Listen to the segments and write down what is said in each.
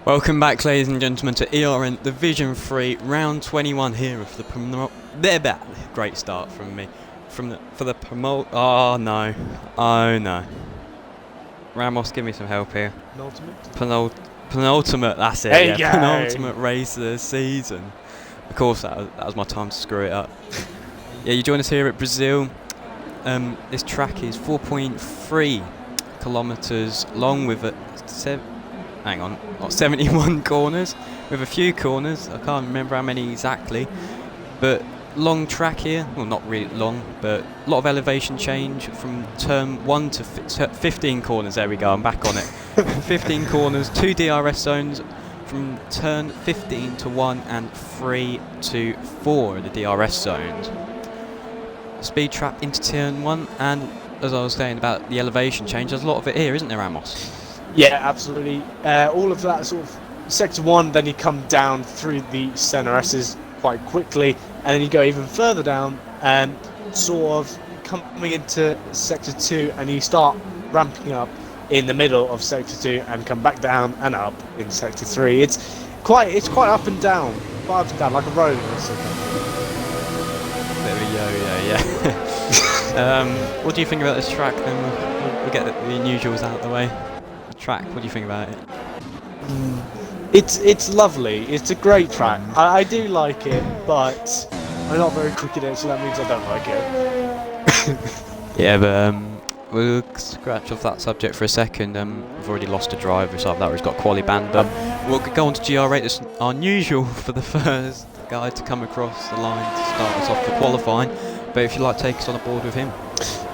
Welcome back, ladies and gentlemen, to ERN Division 3, round 21 here of the they're back. Great start from me. For the promote. Oh no. Ramos, give me some help here. Penultimate, that's it. Hey, yeah. Penultimate race of the season. Of course, that was my time to screw it up. Yeah, you join us here at Brazil. This track is 4.3 kilometers long with 71 corners, with a few corners. I can't remember how many exactly, but long track here. Well, not really long, but a lot of elevation change from turn 1 to 15 corners. There we go, I'm back on it. 15 corners, 2 DRS zones from turn 15 to 1 and 3 to 4 the DRS zones. Speed trap into turn 1, and as I was saying about the elevation change, there's a lot of it here, isn't there, Ramos? Yeah, absolutely. All of that sort of sector 1, then you come down through the center S's quite quickly, and then you go even further down and sort of coming into sector 2, and you start ramping up in the middle of sector 2 and come back down and up in sector 3. It's quite up and down, like a road or something. Bit of a yo-yo, yeah. What do you think about this track then? We'll get the unusuals out of the way. Track, what do you think about it? It's lovely. It's a great track. I do like it, but I'm not very quick at it, so that means I don't like it. Yeah, but we'll scratch off that subject for a second. We've already lost a driver, so that he's got quali banned. We'll go on to GR8. It's unusual for the first guy to come across the line to start us off for qualifying, but if you'd like to take us on board with him.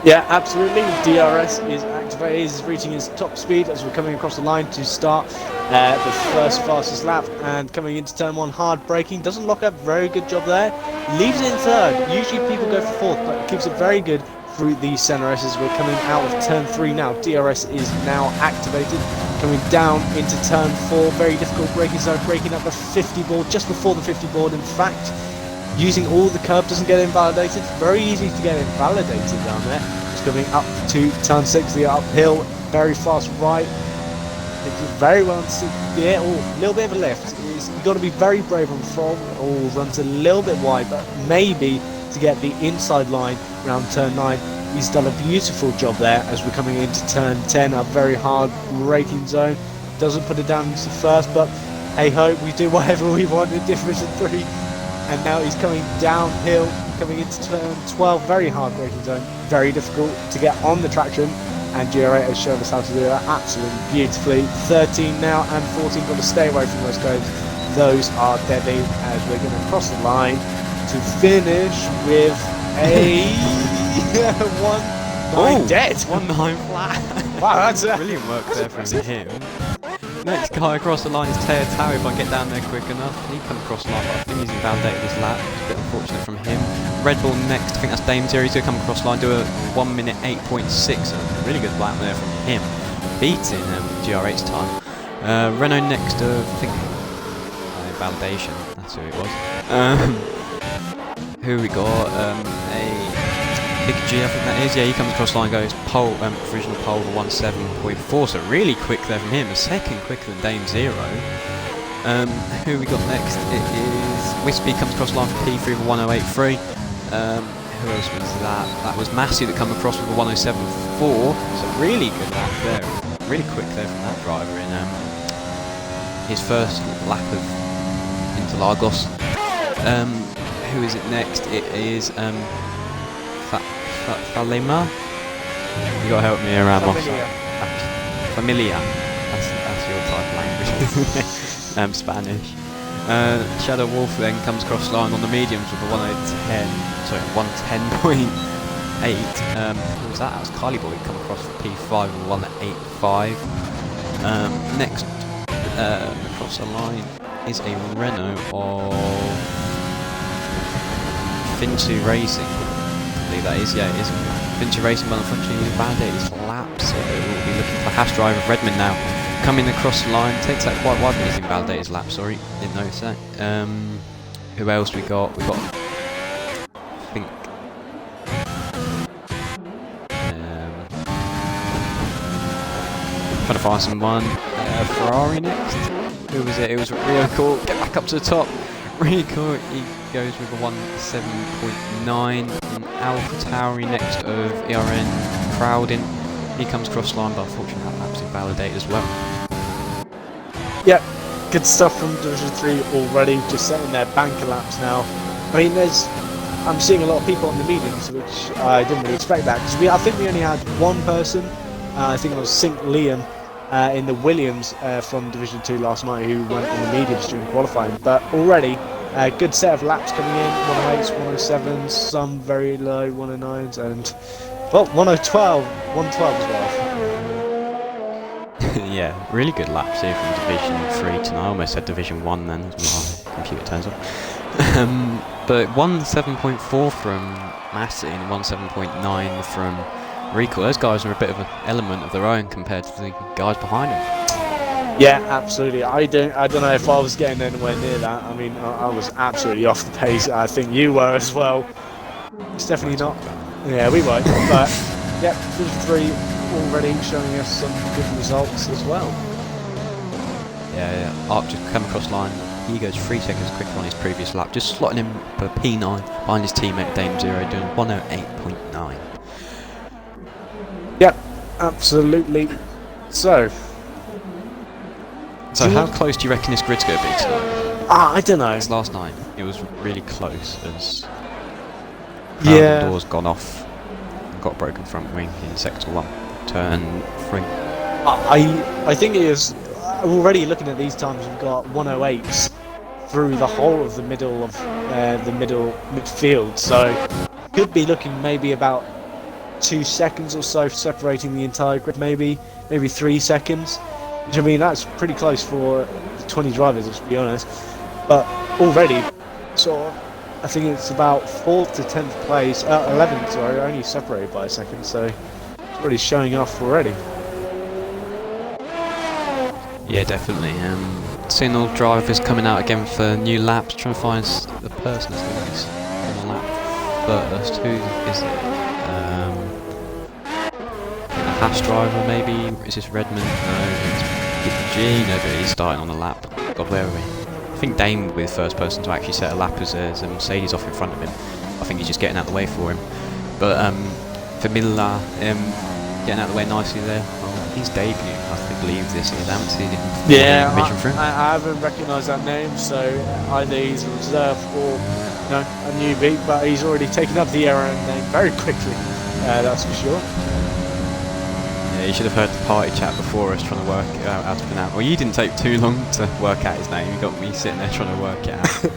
Yeah, absolutely. DRS is activated, is reaching its top speed as we're coming across the line to start the first fastest lap, and coming into turn 1, hard braking, doesn't lock up, very good job there, leaves it in third. Usually people go for fourth, but keeps it very good through the center S as we're coming out of turn 3 now. DRS is now activated, coming down into turn 4, very difficult braking zone, breaking up the 50 board, just before the 50 board in fact. Using all the curb doesn't get invalidated. Very easy to get invalidated down there. It's coming up to turn 6, the uphill, very fast right. It's very well to yeah, a little bit of a lift. You've got to be very brave on the front. Runs a little bit wide, but maybe to get the inside line around turn 9. He's done a beautiful job there as we're coming into turn 10, a very hard braking zone. Doesn't put it down into first, but hey ho, we do whatever we want in Division 3. And now he's coming downhill, coming into turn 12, very hard braking zone, very difficult to get on the traction, and GR8 has shown us how to do that absolutely beautifully. 13 now and 14, got to stay away from those codes. Those are deadly as we're going to cross the line to finish with a 1-9 dead. 1-9 flat. Wow, that's brilliant work there from him. Next guy across the line is Teo Tao. If I can get down there quick enough, he come across the line, but I think he's invalidated his lap. It's a bit unfortunate from him. Red Bull next, I think that's Dame Zero. He's going to come across the line, do a 1 minute 8.6. A really good lap there from him, beating GR8's time. Renault next, I think invalidation. That's who it was. Who we got? Big G, I think that is. Yeah, he comes across the line, goes pole, provisional pole for 1:7.4, so really quick there from him, a second quicker than Dame Zero. Who we got next? It is Wispy, comes across the line for P3 for 1:08.3. Who else was that? That was Massey that come across with a 1:07.4, so really good lap there, really quick there from that driver in his first lap of Interlagos. Who is it next? It is Falema. You gotta help me here, Ramos. Familia. That's your type of language. Spanish. Shadow Wolf then comes across the line on the mediums with a 110.8. Who was that? That was Kylie Boy come across for P5 with 1:8.5. Next across the line is a Renault of Fintu Racing. That is, yeah, it is Vinci Racing, but unfortunately invalidated his lap, so we'll be looking for Hash Driver of Redmond now. Coming across the line, takes that quite wide, but he's invalidated his lap, sorry, didn't notice that. Who else we got? We got, I think, trying to find someone. Ferrari next. Who was it? It was Rio Court. Get back up to the top. Rio Court, he goes with a 1:7.9. And AlphaTauri next of ERN Crowdin. He comes cross line, but unfortunately that lap's invalidated as well. Yeah, good stuff from Division 3 already, just setting their banker laps now. I mean, I'm seeing a lot of people on the mediums, which I didn't really expect that, because I think we only had one person, I think it was Sink Liam, in the Williams from Division 2 last night, who went on the mediums during qualifying. But already, a good set of laps coming in, 108s, 107s, some very low 109s, and, well, 112 as well. Yeah, really good laps here from Division 3 tonight. I almost said Division 1 then, as my computer turns off. But 1:7.4 from Massey and 1:7.9 from Recall. Those guys are a bit of an element of their own compared to the guys behind them. Yeah, absolutely. I don't know if I was getting anywhere near that. I mean, I was absolutely off the pace. I think you were as well. It's definitely not. Yeah, we were. But yeah, Division 3 already showing us some good results as well. Yeah. Arp just come across line. He goes 3 seconds quicker on his previous lap, just slotting him for P9 behind his teammate Dame Zero, doing 1:08.9. Yep, absolutely. So how close do you reckon this grid's going to be tonight? I don't know. Because last night it was really close as Yeah. doors gone off and got a broken front wing in sector 1, turn 3. I think it is already looking at these times. We've got 108s through the whole of the middle of the midfield, so could be looking maybe about 2 seconds or so separating the entire grid, maybe 3 seconds. Which, I mean, that's pretty close for 20 drivers, let's be honest. But already, sort of, I think it's about 4th to 10th place, 11th, sorry, only separated by a second, so it's already showing off already. Yeah, definitely. Seeing all drivers coming out again for new laps, trying to find the person that's on the lap first. Who is it? A Haas driver, maybe? Is this Redmond? No, it's G. No, but he's starting on the lap. God, where are we? I think Dame with first person to actually set a lap as a Mercedes off in front of him. I think he's just getting out of the way for him. But for Miller, getting out of the way nicely there. Oh, he's debuting, I believe this is. I haven't seen him before. Yeah, I haven't recognised that name, so either he's a reserve or a newbie, but he's already taken up the ERN name very quickly, that's for sure. Yeah, you should have heard the party chat before us trying to work out how to pronounce. Well, you didn't take too long to work out his name. You got me sitting there trying to work it out.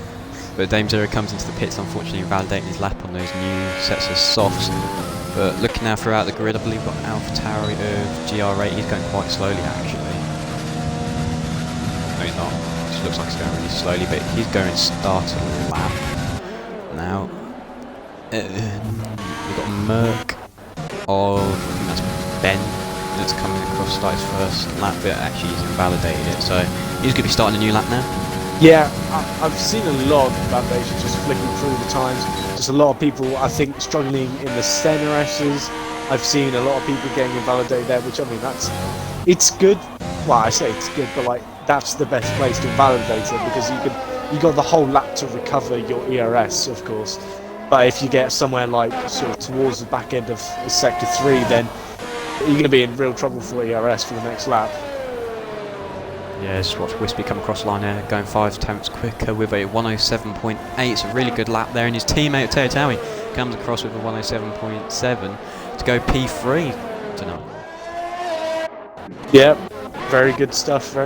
But Dame Zero comes into the pits, unfortunately validating his lap on those new sets of softs. But looking now throughout the grid, I believe we've got AlphaTauri of GR8. He's going quite slowly, actually. No, he's not. It looks like he's going really slowly, but he's going start of the lap. Now, we've got Merc of, I think that's Ben, that's coming across to start his first lap, but actually he's invalidated it, so he's going to be starting a new lap now. Yeah, I've seen a lot of validations just flicking through the times. Just a lot of people, I think, struggling in the Senna S's. I've seen a lot of people getting invalidated there, which, I mean, it's good. Well, I say it's good, but like that's the best place to invalidate it, because you got the whole lap to recover your ERS, of course. But if you get somewhere like sort of towards the back end of sector 3, then you're going to be in real trouble for ERS for the next lap. Yeah, just watch Wispy come across the line there, going 5 tenths quicker with a 1:07.8. It's a really good lap there, and his teammate Teo Taui comes across with a 1:07.7 to go P3 tonight. Yep, very good stuff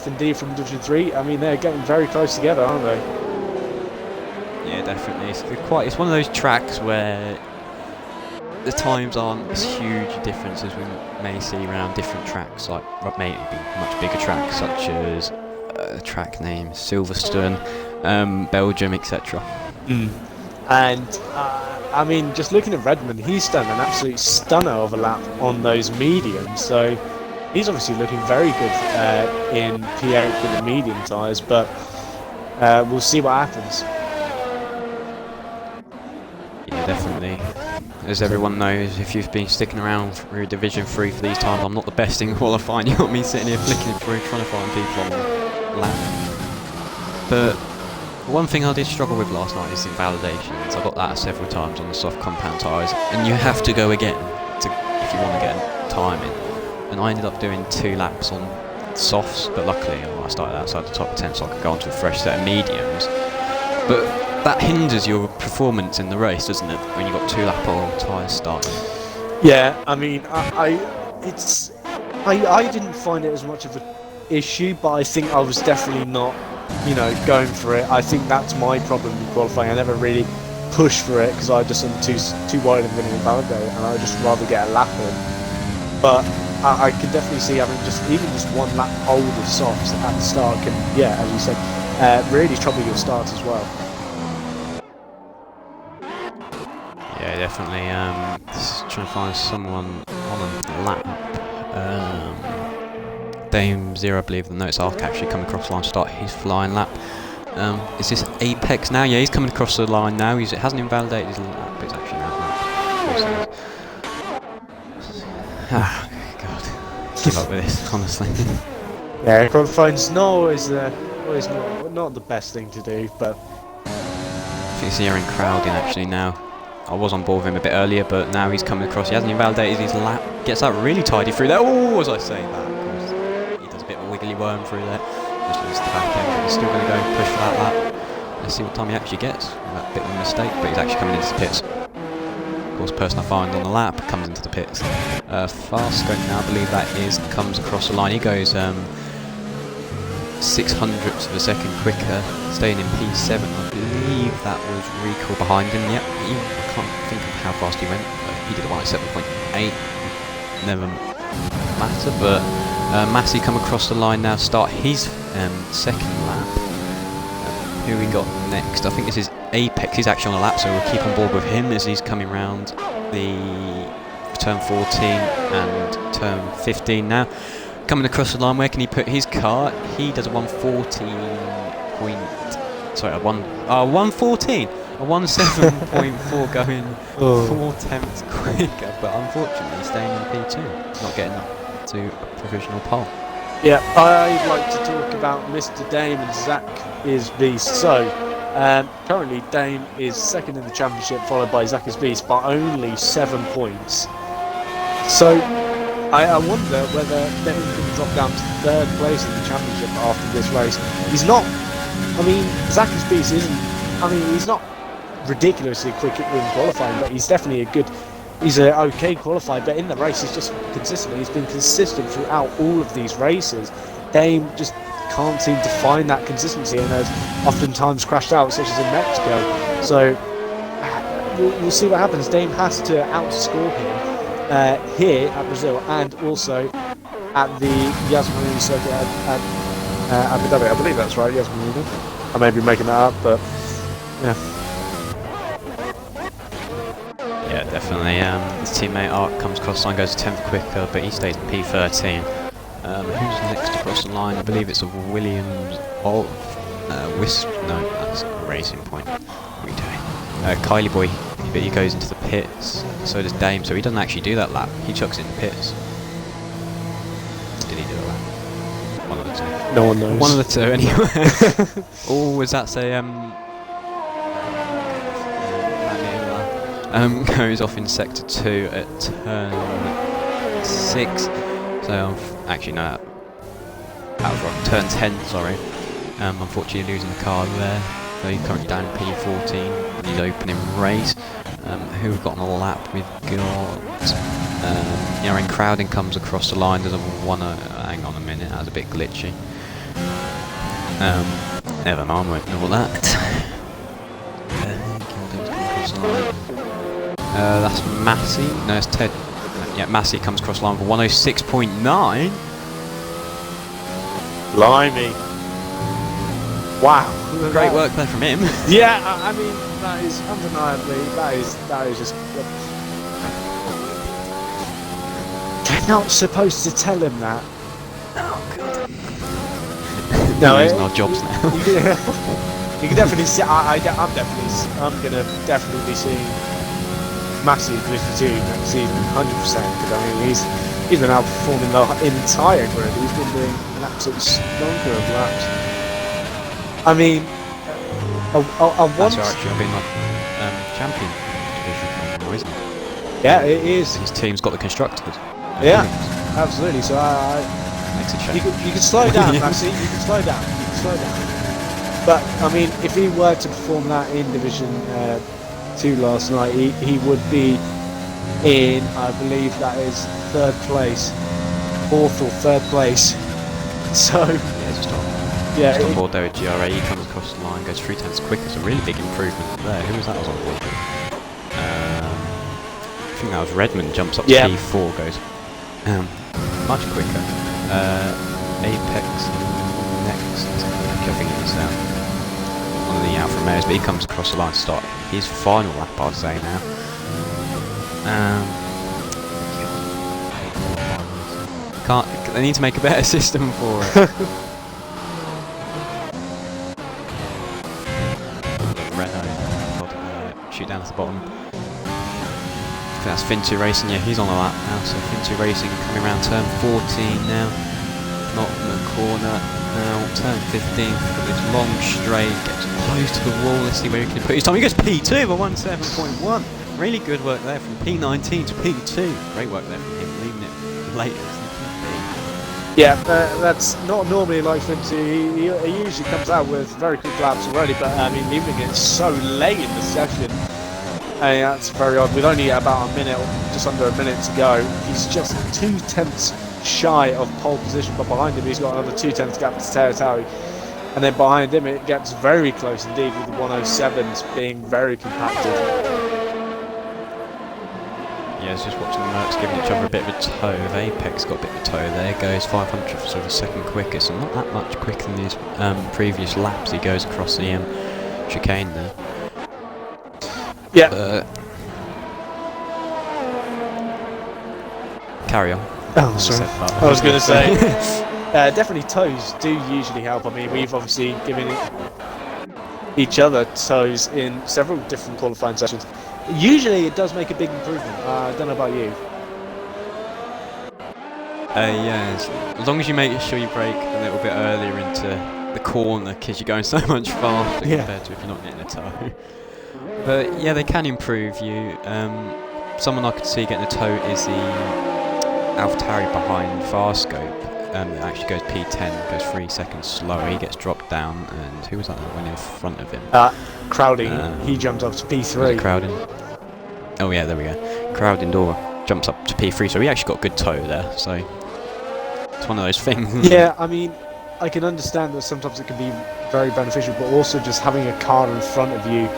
indeed from Division 3. I mean, they're getting very close together, aren't they? Yeah, definitely. It's one of those tracks where the times aren't as huge a difference as we may see around different tracks, like maybe much bigger tracks such as track name Silverstone, Belgium, etc. And I mean, just looking at Redmond, he's done an absolute stunner of a lap on those mediums, so he's obviously looking very good in P8 with the medium tyres, but we'll see what happens. Yeah, definitely. as everyone knows, if you've been sticking around through Division 3 for these times, I'm not the best in qualifying. You got me sitting here flicking through, trying to find people on the lap. But one thing I did struggle with last night is invalidations. I got that several times on the soft compound tyres, and you have to go again if you want to get timing. And I ended up doing 2 laps on softs, but luckily I started outside the top 10 so I could go onto a fresh set of mediums. But that hinders your performance in the race, doesn't it, when you've got 2 lap old tyres starting? Yeah, I mean, I didn't find it as much of an issue, but I think I was definitely not, you know, going for it. I think that's my problem with qualifying. I never really pushed for it because I just am too worried I'm going to invalidate, and I'd just rather get a lap in. But I can definitely see having even just 1 lap hold of softs at the start can, yeah, as you said, really trouble your start as well. Yeah, definitely. Just trying to find someone on a lap. Dame Zero, I believe the notes arc actually coming across the line to start his flying lap. Is this Apex now? Yeah, he's coming across the line now. He hasn't invalidated his lap, but it's actually now. Ah, God. Give up with this, honestly. Yeah, qualifying's always not the best thing to do, but I think it's the ERN crowding actually now. I was on board with him a bit earlier, but now he's coming across. He hasn't invalidated his lap. Gets that really tidy through there. Oh, as I say that, of course, he does a bit of a wiggly worm through there. Just loses the back end, but he's still going to go push for that lap. Let's see what time he actually gets. That bit of a mistake, but he's actually coming into the pits. Of course, person I find on the lap comes into the pits. Fast scope now, I believe that is, comes across the line. He goes 600ths of a second quicker, staying in P7. I believe that was recall behind him. Yep, I can't think of how fast he went, but he did a 1:07.8. Never matter, but Massey come across the line now, start his second lap. Who we got next? I think this is Apex. He's actually on a lap, so we'll keep on board with him as he's coming round the turn 14 and turn 15 now. Coming across the line, where can he put his car? He does a 114 a 114, a 17.4 going 4 tenths quicker, but unfortunately staying in P2, not getting up to a provisional pole. yeah, I'd like to talk about Mr. Dame and Zach is Beast. So, currently Dame is second in the championship, followed by Zach is Beast by only 7 points. So, I wonder whether Dame can drop down to 3rd place in the championship after this race. He's not. I mean, Zach is Beast isn't. I mean, he's not ridiculously quick in qualifying, but he's definitely he's an okay qualifier, but in the race he's just consistent. He's been consistent throughout all of these races. Dame just can't seem to find that consistency and has oftentimes crashed out, such as in Mexico. So we'll see what happens. Dame has to outscore him here at Brazil and also at the Yas Marina circuit at Abu Dhabi. I believe that's right, Yas Marina. I may be making that up, but yeah. Yeah, definitely. His teammate Art comes across the line, goes 10th quicker, but he stays in P13. Who's next across the line? I believe it's a Williams of Wisp. No, that's a Racing Point. What are we doing? Kylie Boy, but he goes into the pits. So does Dame. So he doesn't actually do that lap. He chucks it in the pits. Did he do the lap? One of the two. No one knows. One of the two, anyway. Oh, was that say goes off in sector 2 at turn 6. So actually no, that was wrong. Turn 10, sorry. Unfortunately losing the car there. So he's currently down in P14 in his opening race. Who we've got on the lap? We've got ERN crowding comes across the line. There's a hang on a minute, that was a bit glitchy. Never mind, won't know that. That's Massey. No, it's Ted. Yeah, Massey comes across the line for 106.9. Blimey. Wow. Great work there from him. Yeah, I mean, that is undeniably, that is just... They're not supposed to tell him that. Oh, God. No, We're losing our jobs now. You can definitely see, I'm gonna definitely be seeing massive Division 2 next season, 100%. Because I mean, he's been outperforming the entire grid. He's been doing an absolute stonker of laps. I mean, That's actually been like champion division now, isn't it? Yeah, it is. His team's got the constructors. Yeah, absolutely. So makes a change. You can slow down, Maxi. You can slow down. You can slow down. But I mean, if he were to perform that in Division 2 last night, he would be in, I believe that is 3rd place, 4th or 3rd place. So yeah, just on board there with GRA. He comes across the line, goes 3/10 quicker. It's a really big improvement there. Who was that? I was on board with? I think that was Redmond. Jumps up to P4, goes much quicker. Apex next. I think it was one of the Alfa Romeos, but he comes across the line to start his final lap, I'd say now. They need to make a better system for it. Renault, shoot down to the bottom. I think that's Fin2 Racing, yeah, he's on the lap now, so Fin2 Racing coming around turn 14 now. Not in the corner now, turn 15, got this long straight, gets close to the wall, let's see where he can put his time. He goes P2 by 17.1. Really good work there from P19 to P2. Great work there from him, leaving it late. Yeah, that's not normally like Fin2. He usually comes out with very quick laps already, but I mean, leaving it so late in the session, that's very odd. With only about a minute, just under a minute to go, he's just 2/10 shy of pole position, but behind him he's got another 2/10 gap to Tauri, and then behind him it gets very close indeed, with the 107s being very compacted. Yeah, it's just watching the Mercs giving each other a bit of a toe. Apex got a bit of a toe there, goes 500ths of a second quickest, and not that much quicker than his previous laps. He goes across the chicane there. Yeah. Carry on. Oh, sorry. I was going to say, definitely toes do usually help. I mean, we've obviously given each other toes in several different qualifying sessions. Usually it does make a big improvement. I don't know about you. Yeah, as long as you make sure you brake a little bit earlier into the corner, because you're going so much faster compared to if you're not getting a toe. But yeah, they can improve you. Someone I could see getting a toe is the AlphaTauri behind Farscope. It actually goes P10, goes 3 seconds slower. He gets dropped down, and who was that went in front of him? Crowding. He jumped up to P3. Crowding. Oh yeah, there we go. Crowding door jumps up to P3, so he actually got a good toe there. So it's one of those things. Yeah, I mean, I can understand that sometimes it can be very beneficial, but also just having a car in front of you,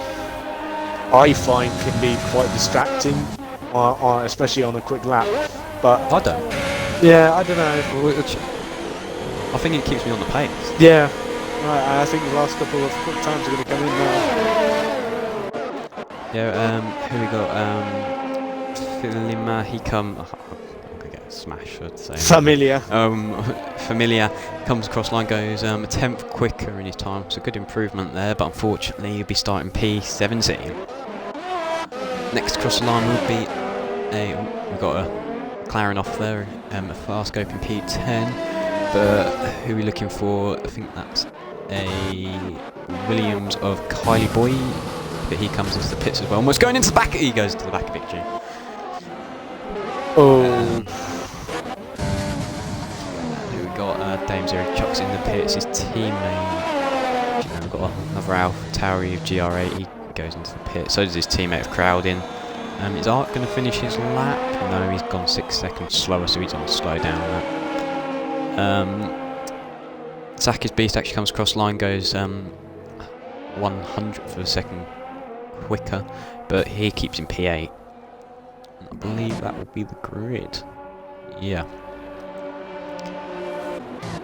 I find, can be quite distracting, especially on a quick lap. But I don't. Yeah, I don't know. I think it keeps me on the pace. Yeah, right, I think the last couple of quick times are going to come in now. Yeah, who we got? Filima, he come. I'm gonna get smashed, I'd say. Familiar. Familiar comes across line, goes a 10th quicker in his time. It's a good improvement there, but unfortunately he'll be starting P17. Next across the line will be we've got a McLaren off there, a fast scope in P10, but who are we looking for? I think that's a Williams of Kylie Boy, but he comes into the pits as well. Almost going into the back, he goes to the back of Big G. Oh. Who we got? Dame Zero chucks in the pits, his teammate. We've got another AlphaTauri of GR8, he goes into the pit, so does his teammate of Crowdin. Is Art going to finish his lap? No, he's gone 6 seconds slower, so he's on the slow down lap. Zaki's Beast actually comes across line, goes 100th of a second quicker, but he keeps in P8. I believe that will be the grid. Yeah.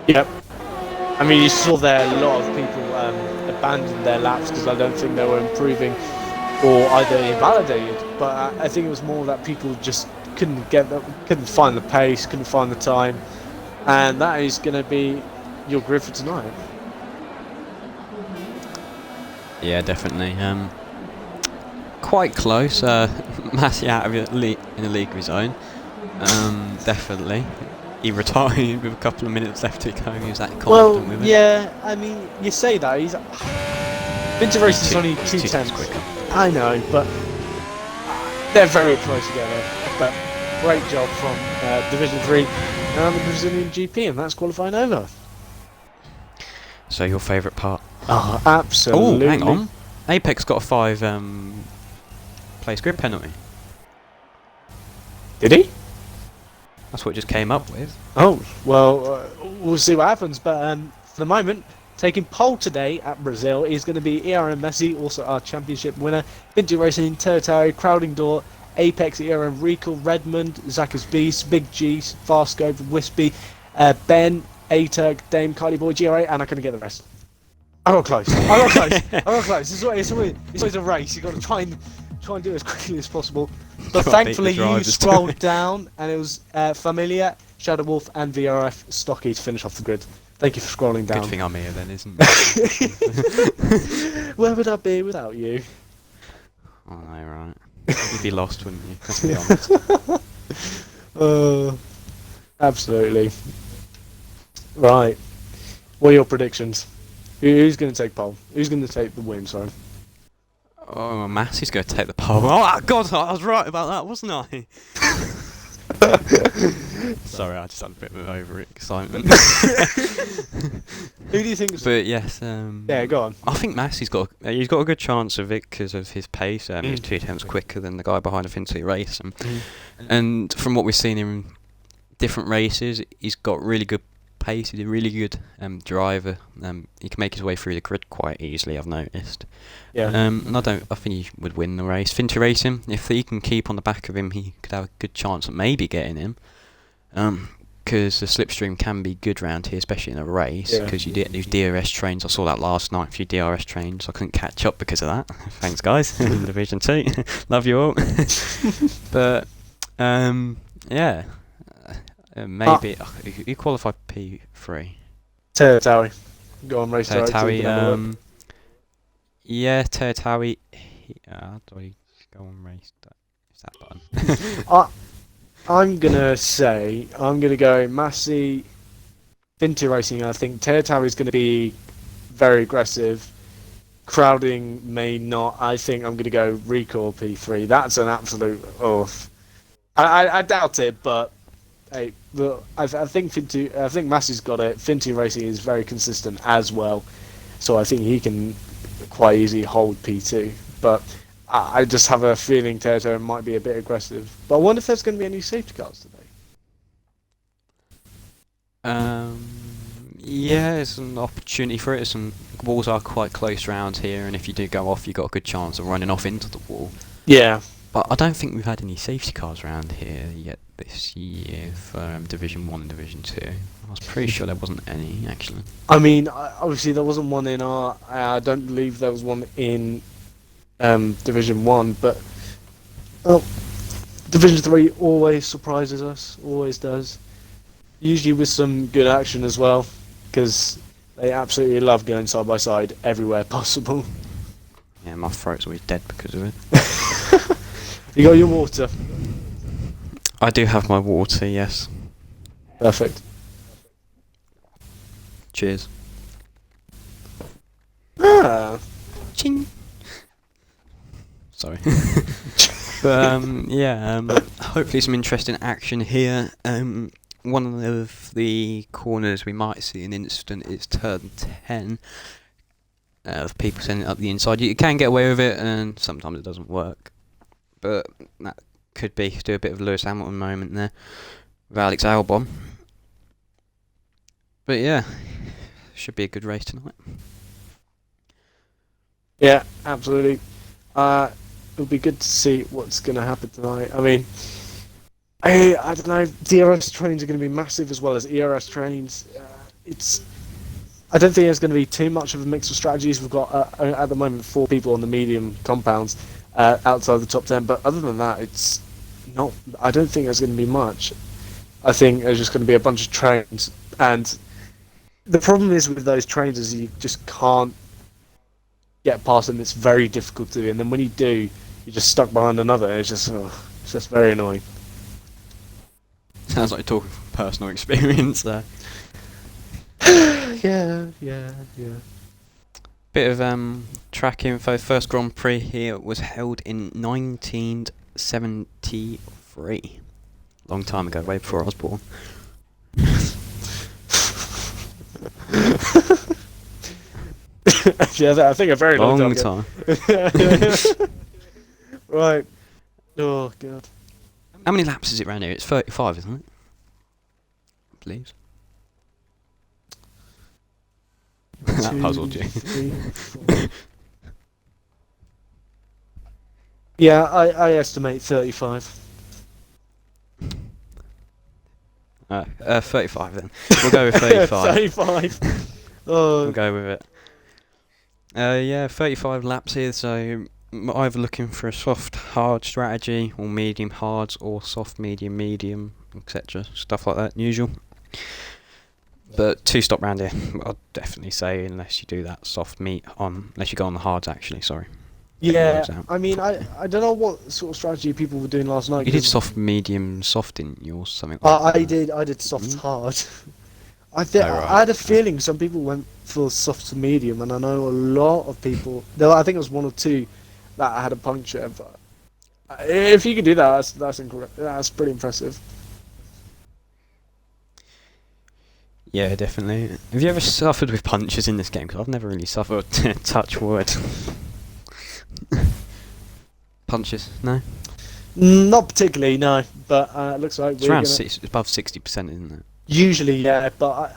Yep. I mean, you saw there a lot of people abandon their laps because I don't think they were improving or either invalidated, but I think it was more that people just couldn't find the pace, couldn't find the time, and that is going to be your grid for tonight. Yeah, definitely. quite close. Massey out of in a league of his own. Definitely. He retired with a couple of minutes left to go. He was that confident with it. Yeah, I mean, you say that. Winter Race is only 2 tenths quicker. I know, but they're very close together. But great job from Division 3 and the Brazilian GP, and that's qualifying over. So your favourite part? Oh, absolutely. Oh, hang on. Apex got a 5 place grid penalty. Did he? That's what it just came up with. Oh, well, we'll see what happens. But for the moment, taking pole today at Brazil is going to be ERN Messi, also our championship winner. Vinci Racing, Territory, Crowding Door, Apex, ERN Recall, Redmond, Zachas Beast, Big G, Farscope, Wispy, Ben, A-Turk, Dame, Cardi Boy, GRA, and I couldn't get the rest. I got close. I got close. It's always a race. You've got to try and do it as quickly as possible. But thankfully you scrolled down and it was Familia, Shadow Wolf and VRF Stocky to finish off the grid. Thank you for scrolling down. Good thing I'm here then, isn't it? Where would I be without you? Oh no, right. You'd be lost, wouldn't you? Let's be honest. Absolutely. Right. What are your predictions? Who's going to take pole? Who's going to take the win, sorry? Oh, Massey's going to take the pole. Oh, God, I was right about that, wasn't I? Sorry, I just had a bit of overexcitement. Who do you think? But yes, yeah, go on. I think Massey's got a good chance of it because of his pace. He's 2 attempts quicker than the guy behind him into the race, and from what we've seen in different races, he's got really good pace. He's a really good driver. He can make his way through the grid quite easily, I've noticed. Yeah. And I think he would win the race. Finty Racing, if he can keep on the back of him, he could have a good chance at maybe getting him. Because the slipstream can be good round here, especially in a race. Because you get these DRS trains. I saw that last night. A few DRS trains. I couldn't catch up because of that. Thanks, guys. in Division 2. Love you all. But yeah. Maybe you qualify P3. Territory. Go on, race Territory. Yeah, Territory. How do I go on race? Is that button? I'm gonna go Massey, Vinty Racing. I think Territory is gonna be very aggressive. Crowding may not. I think I'm gonna go Recall P3. That's an absolute off. I doubt it, but. Hey, look, I think Massey's got it. Vinty Racing is very consistent as well, so I think he can quite easily hold P2. But I just have a feeling Territory might be a bit aggressive. But I wonder if there's going to be any safety cars today. Yeah, there's an opportunity for it. Some walls are quite close round here, and if you do go off, you've got a good chance of running off into the wall. Yeah. But I don't think we've had any safety cars around here yet this year for Division 1 and Division 2. I was pretty sure there wasn't any, actually. I mean, obviously there wasn't one in our... I don't believe there was one in Division 1, but... Division 3 always surprises us, always does. Usually with some good action as well, because they absolutely love going side by side everywhere possible. Yeah, my throat's always dead because of it. You got your water? I do have my water, yes. Perfect. Cheers. Ching. Sorry. But yeah, hopefully some interesting action here. One of the corners we might see an incident is turn 10. Of people sending it up the inside. You can get away with it, and sometimes it doesn't work. But that could be do a bit of Lewis Hamilton moment there with Alex Albon. But yeah, should be a good race tonight. Yeah, absolutely. It'll be good to see what's going to happen tonight. I mean, I don't know. DRS trains are going to be massive as well as ERS trains. I don't think there's going to be too much of a mix of strategies. We've got at the moment 4 people on the medium compounds outside the top 10, but other than that, it's not. I don't think there's going to be much. I think there's just going to be a bunch of trains, and the problem is with those trains is you just can't get past them. It's very difficult to do, and then when you do, you're just stuck behind another. It's just very annoying. Sounds like you're talking from personal experience there. Yeah. Bit of track info. First Grand Prix here was held in 1973. Long time ago, way before I was born. Yeah, I think a very long time. Right. Oh god. How many laps is it round here? It's 35, isn't it? I believe. That puzzled you. 3, 4. Yeah, I estimate 35. 35 then. We'll go with 35. 35. Oh. We'll go with it. Yeah, 35 laps here, so either looking for a soft, hard strategy, or medium hards, or soft, medium, etc. Stuff like that, usual. But 2-stop round here, I'd definitely say, unless you do that soft meat on, unless you go on the hards actually, sorry. Yeah, I mean, I don't know what sort of strategy people were doing last night. You did soft, medium, soft, didn't you, or something like that? I did soft hard. I Right. had a feeling some people went for soft to medium, and I know a lot of people. I think it was 1 or 2 that had a puncture. But if you could do that, that's incredible. That's pretty impressive. Yeah, definitely. Have you ever suffered with punches in this game? Because I've never really suffered. Touch wood. Punches? No? Not particularly, no. But it looks like It's around it's above 60%, isn't it? Usually, yeah. But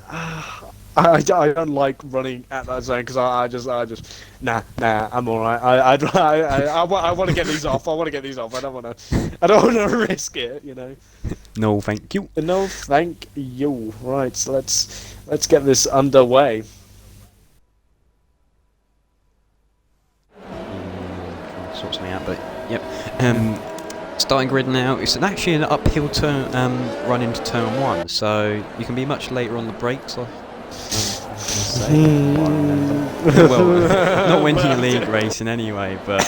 I don't like running at that zone because I just nah, I'm all right. I want to get these off. I want to get these off. I don't want to risk it, you know. No, thank you. No, thank you. Right, so let's get this underway. Trying to sort something out, but yep. Starting grid now. It's actually an uphill turn, run into turn 1, so you can be much later on the brakes. Well, not when you're league racing anyway, but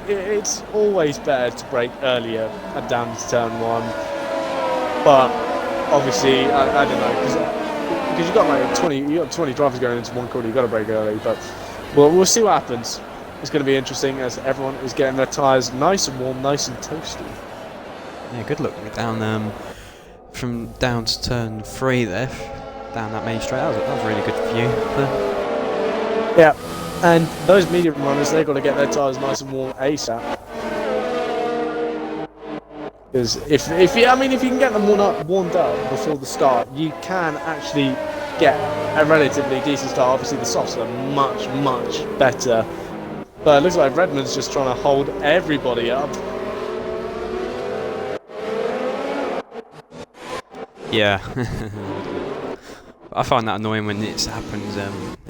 it's always better to brake earlier and down to turn 1. But obviously, I don't know because you got like 20 drivers going into one corner. You got to brake early, but we'll see what happens. It's going to be interesting as everyone is getting their tyres nice and warm, nice and toasty. Yeah, good luck down from down to turn 3 there, down that main straight. That was a really good view there. Yeah, and those medium runners, they've got to get their tyres nice and warm ASAP. Because if you can get them warmed up before the start, you can actually get a relatively decent start. Obviously, the softs are much better. But it looks like Redmond's just trying to hold everybody up. Yeah. I find that annoying when it happens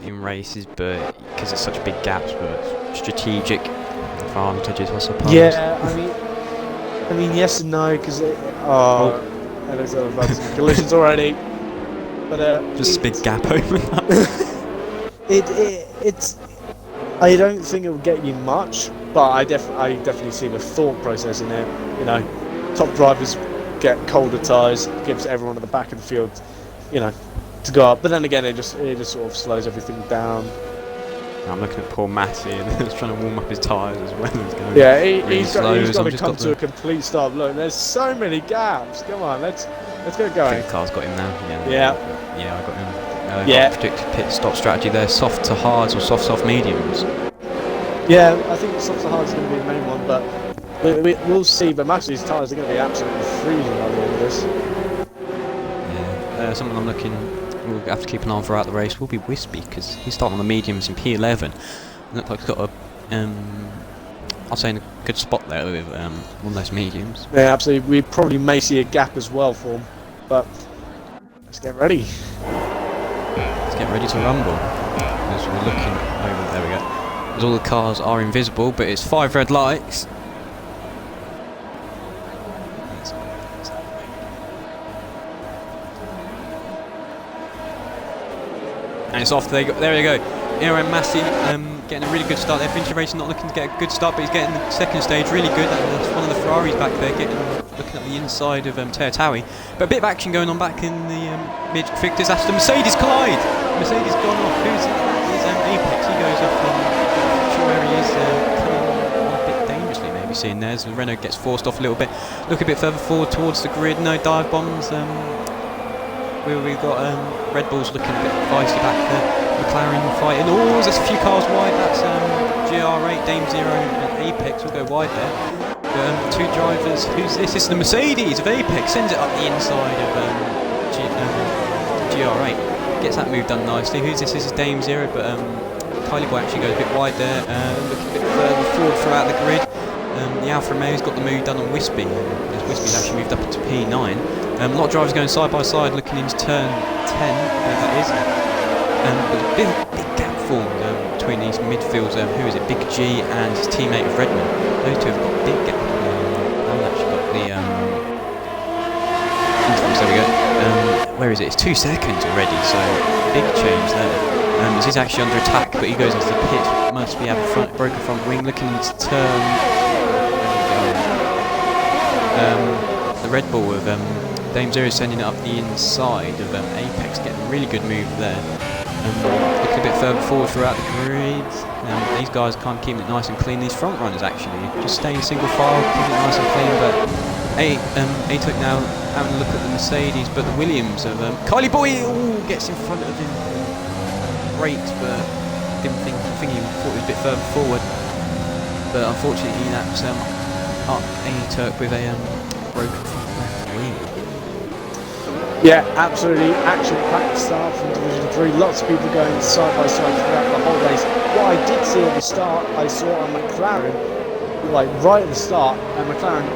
in races, but because it's such big gaps, but strategic advantages, I suppose. Yeah, I mean, yes and no, because it looks like we've had some collisions already. But just a big gap open up. It's. I don't think it will get you much, but I definitely see the thought process in it. You know, top drivers get colder tyres, gives everyone at the back of the field, you know, to go up. But then again, it just sort of slows everything down. I'm looking at poor Matty, and he's trying to warm up his tyres as well as going. Yeah, he's he's got to come to a complete stop. Look, there's so many gaps. Come on, let's get going. I think the car's got him now. Yeah, I got him. Yeah. Predicted pit stop strategy there. Soft to hards or soft mediums. Yeah, I think soft to hard is going to be the main one, but we'll see. But Max's tyres are going to be absolutely freezing by the end of this. Yeah, someone I'm looking. We'll have to keep an eye on throughout the race will be Wispy because he's starting on the mediums in P11. Looks like he's got a I'll say in a good spot there with one of those mediums. Yeah, absolutely. We probably may see a gap as well for him, but let's get ready. Let's get ready to rumble. As we're looking over, there we go. As all the cars are invisible, but it's 5 red lights. And it's off. There you go. ERN Massey getting a really good start there. Vinci Racing not looking to get a good start, but he's getting the second stage really good. That's one of the Ferraris back there looking at the inside of Tawi. But a bit of action going on back in the mid-fictors. That's the Mercedes collide. Mercedes gone off. Who's that? That is Apex. He goes off. Not sure where he is. Coming on a bit dangerously, maybe seeing there. So the Renault gets forced off a little bit. Look a bit further forward towards the grid. No dive bombs. We've got Red Bull's looking a bit feisty back there. McLaren fighting. Oh, there's a few cars wide. That's GR8, Dame Zero, and Apex will go wide there. Two drivers. Who's this? It's the Mercedes of Apex. Sends it up the inside of GR8. Gets that move done nicely. Who's this? This is Dame Zero, but Kylie Boy actually goes a bit wide there. Looking a bit further forward throughout the grid. The Alfa Romeo's got the move done on Wispy. Wispy's actually moved up to P9. A lot of drivers going side by side, looking into turn 10. That is. But a big gap formed between these midfields. Who is it? Big G and his teammate of Redmond. Those two have got a big gap. I've actually got the intervals. There we go. Where is it? It's 2 seconds already. So big change there. He's actually under attack, but he goes into the pit. Must be having broken front wing. Looking into turn. The Red Bull of Dame Zero sending it up the inside of Apex, getting a really good move there. Looking a bit further forward throughout the grid. These guys can't keep it nice and clean. These front runners actually just stay in single file, keep it nice and clean. But A-Tuck now having a look at the Mercedes, but the Williams of Kylie Boy gets in front of him. Brakes, but didn't think he thought he was a bit further forward. But unfortunately, that's up A-Tuck with a broken front left wing. Yeah, absolutely. Action-packed start from Division 3. Lots of people going side by side throughout the whole race. What I did see at the start, I saw a McLaren, like right at the start, and McLaren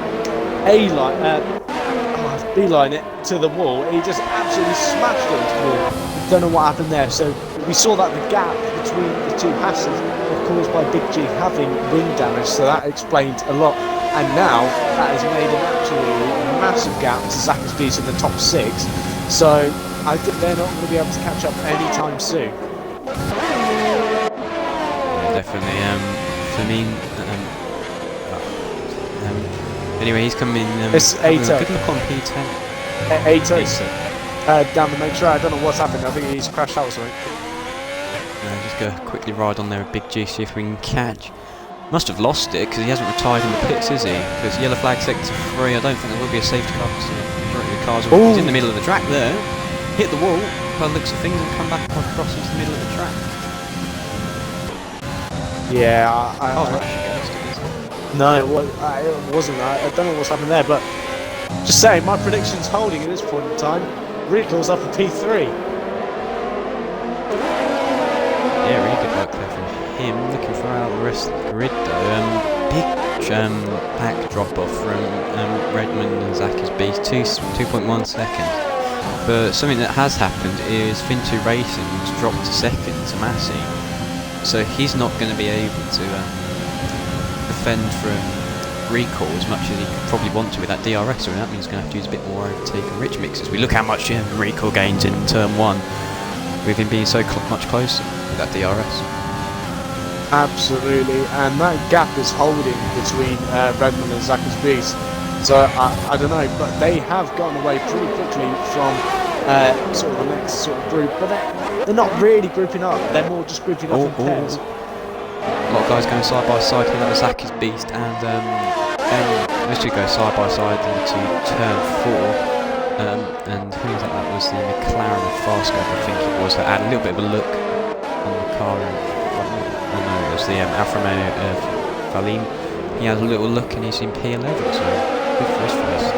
beeline it to the wall. He just absolutely smashed it into the wall. Don't know what happened there. So we saw that the gap between the two passes was caused by Big G having wing damage. So that explains a lot. And now that has made an absolutely massive gap to Zach's Beast in the top 6. So I think they're not going to be able to catch up anytime soon. Definitely. For me, anyway, he's coming in. It's A-Tuck. Good look on P10. A-Tuck. Down the main track. I don't know what's happened. I think he's crashed out or something. Just go quickly ride on there with Big G, see if we can catch. Must have lost it because he hasn't retired in the pits, is he? Because yellow flag sector 3, I don't think there will be a safety car because the majority of the cars are. He's in the middle of the track there. Hit the wall by the looks of things and come back across into the middle of the track. Yeah, no, it wasn't. I don't know what's happened there, but just saying, my prediction's holding at this point in time. Recall's up at P3. Yeah, really good work there from him. Looking for out the rest of the grid though. Big back drop off from Redmond and Zach's Beast, 2.1 seconds. But something that has happened is Fintu Racing's dropped to second to Massey. So he's not going to be able to defend from recall as much as he could probably want to with that DRS, so that means he's going to have to use a bit more overtake and rich mixes. We look how much recall gains in turn 1 with him being so much closer with that DRS. Absolutely, and that gap is holding between Redmond and Zach's Beast. So I don't know, but they have gotten away pretty quickly from sort of the next sort of group. But they're not really grouping up. They're more just grouping up in pairs. A lot of guys going side by side here. That was Zach's Beast, and those two go side by side into turn 4. And who was that? That was the McLaren of Farscope, I think it was. That had a little bit of a look on the car. Oh no, it was the Alfa Romeo of Valim. He had a little look and he's in P11, so good for his first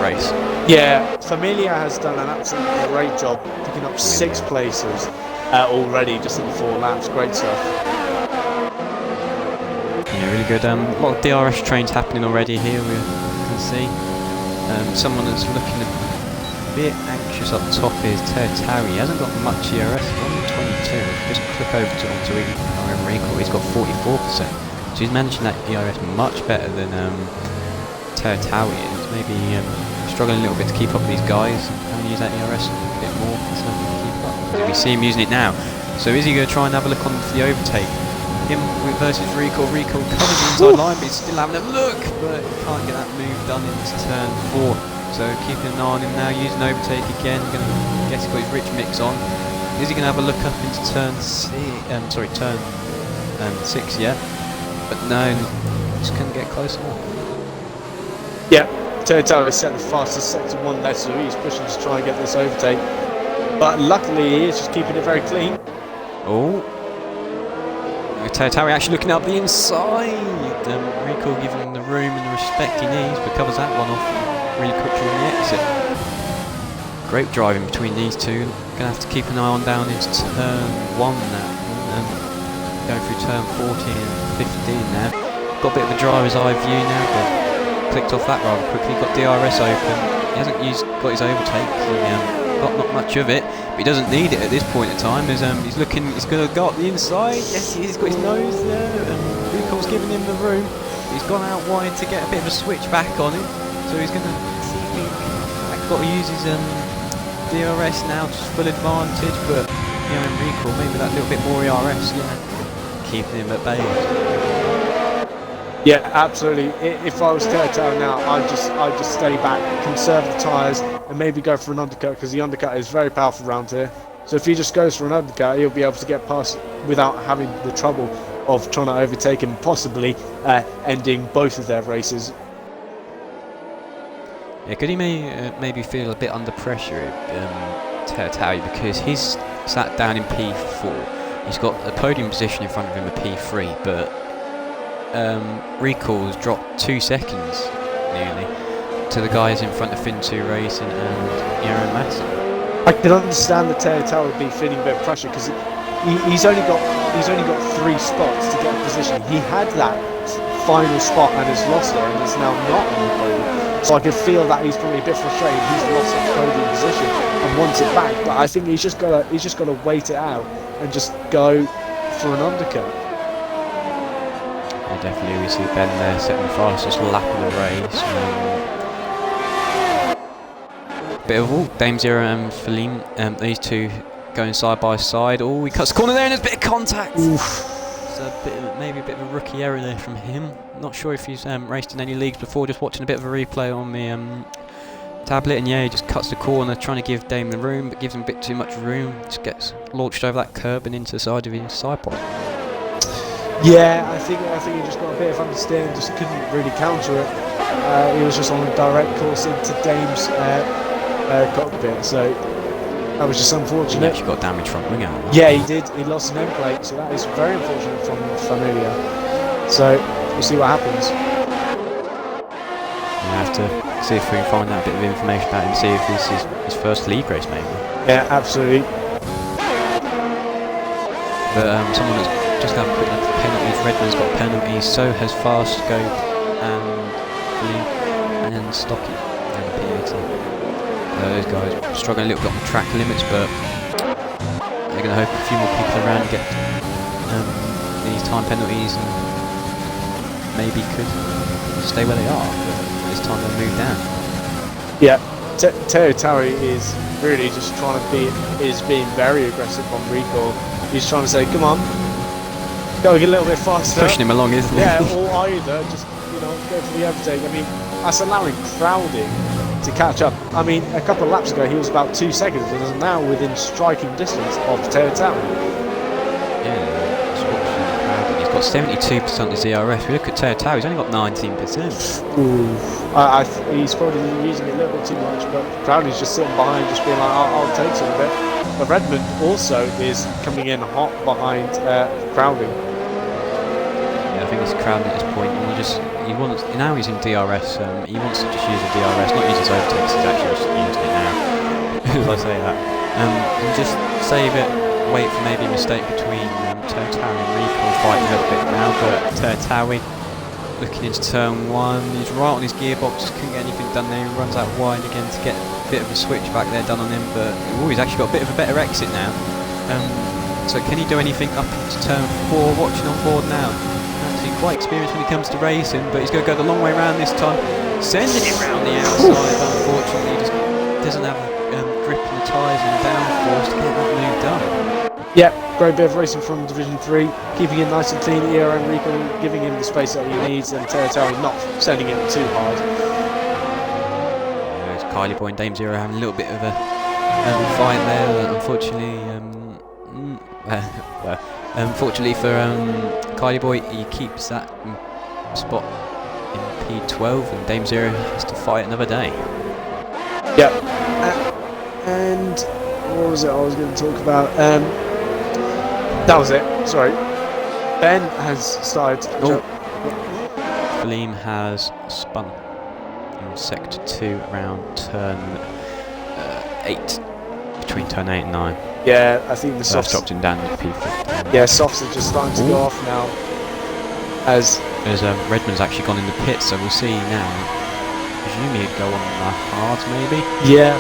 race. Yeah, Familia has done an absolutely great job picking up 6 places already just in 4 laps. Great stuff. Yeah, really good. A lot of DRS trains happening already here, we can see. Someone that's looking a bit anxious up top is Tertari. He hasn't got much ERS, 122. Just click over to RM Recall, he's got 44%. So he's managing that ERS much better than Tertari is. Maybe struggling a little bit to keep up with these guys and use that ERS a bit more to keep up. We see him using it now. So is he going to try and have a look on for the overtake? Him versus Recall. Recall covers the inside line, but he's still having a look, but he can't get that move done into turn 4. So keeping an eye on him now, using overtake again. Going to guess he's got his rich mix on. Is he going to have a look up into turn 6? Turn 6, yeah. But no, just couldn't get close enough. Yeah, Toto has set the fastest sector 1 left, so he's pushing to try and get this overtake. But luckily, he is just keeping it very clean. Oh. Tauri actually looking up the inside. Recall giving him the room and the respect he needs, but covers that one off really quickly on the exit. Great driving between these two. Gonna have to keep an eye on down into turn 1 now. Going through turn 14 and 15 now. Got a bit of a driver's eye view now, but clicked off that rather quickly. Got DRS open. He hasn't got his overtake. Got not much of it, but he doesn't need it at this point in time. As he's looking, he's going to go up the inside. Yes, he's got his nose there. Recall's giving him the room. He's gone out wide to get a bit of a switch back on him. So he's going to see if he's got to use his DRS now to full advantage. But Recall maybe that little bit more ERS, keeping him at bay. Yeah, absolutely. If I was Toto now, I'd just stay back, conserve the tyres, and maybe go for an undercut, because the undercut is very powerful around here. So if he just goes for an undercut, he'll be able to get past without having the trouble of trying to overtake him, possibly ending both of their races. Yeah, could he maybe feel a bit under pressure, Tauri, because he's sat down in P4. He's got a podium position in front of him at P3, but Recall has dropped 2 seconds nearly to the guys in front of Fin2 Racing and ERN Massa. I can understand that Tauri would be feeling a bit of pressure, because he's only got 3 spots to get a position. He had that final spot and has lost it, and is now not on the podium. So I can feel that he's probably a bit frustrated. He's lost that podium position and wants it back. But I think he's just got to wait it out and just go for an undercut. Yeah, definitely. We see Ben there setting the fastest lap of the race. Bit of all, Dame Zero and Feline, these two going side by side. Oh, he cuts the corner there and there's a bit of contact. Oof. Maybe a bit of a rookie error there from him. Not sure if he's raced in any leagues before, just watching a bit of a replay on the tablet, and yeah, he just cuts the corner, trying to give Dame the room, but gives him a bit too much room. Just gets launched over that curb and into the side of his side pod. Yeah, I think he just got a bit of understanding, just couldn't really counter it. He was just on a direct course into Dame's cockpit, so that was just unfortunate. He actually got damage front wing out. Yeah, he did. He lost an end plate, so that is very unfortunate from Familia. So we'll see what happens. We'll have to see if we can find out a bit of information about him, see if this is his first league race maybe. Yeah, absolutely. But someone that's just have a quick look at the penalties. Redman's got penalties, so has Fast Scope and then Stocky and P80. Those guys struggling a little bit on the track limits, but they're going to hope a few more people around get these time penalties and maybe could stay where they are, but this time they'll move down. Yeah, Tauri is really just trying to being very aggressive on Recall. He's trying to say, come on, go get a little bit faster. Pushing him along, isn't he? Yeah, or either just go for the overtake. I mean, that's allowing crowding to catch up. I mean, a couple of laps ago he was about 2 seconds and is now within striking distance of Tauri. Yeah, he's got 72% of his ERS. We look at Tauri, he's only got 19%. Ooh, he's probably using it a little bit too much, but Crowley's just sitting behind, just being like, I'll take some of it. But Redmond also is coming in hot behind Crowley. Yeah, I think it's Crowley at this point. He wants now he's in DRS. He wants to just use the DRS, not use his overtakes. He's actually just using it now. As I say that, and just save it. Wait for maybe a mistake between Tauri and Recall, fighting a little bit now. But Tauri looking into turn 1, he's right on his gearbox. Just couldn't get anything done there. He runs out wide again to get a bit of a switch back there done on him. But he's actually got a bit of a better exit now. So can he do anything up into turn 4? Watching on board now. Actually quite experienced when it comes to racing, but he's going to go the long way around this time. Sending it round the outside, but unfortunately he just doesn't have gripping the tyres and downforce to get that move done. Yeah, great bit of racing from Division 3, keeping it nice and clean. ERN Rico giving him the space that he needs, and Terratari not sending it too hard. There's Kylie Boy and Dame Zero having a little bit of a fight there. Unfortunately, unfortunately for Kylie Boy, he keeps that spot in P12, and Dame Zero has to fight another day. Yep. And what was it I was going to talk about? That was it. Sorry. Ben has started. Philippe has spun in sector 2 around turn 8, between turn 8 and 9. Yeah, I think the That's softs dropped him down to P15. Yeah, softs are just starting to go off now. As Redmond's actually gone in the pit, so we'll see now. Presume he'd go on the hards, maybe. Yeah.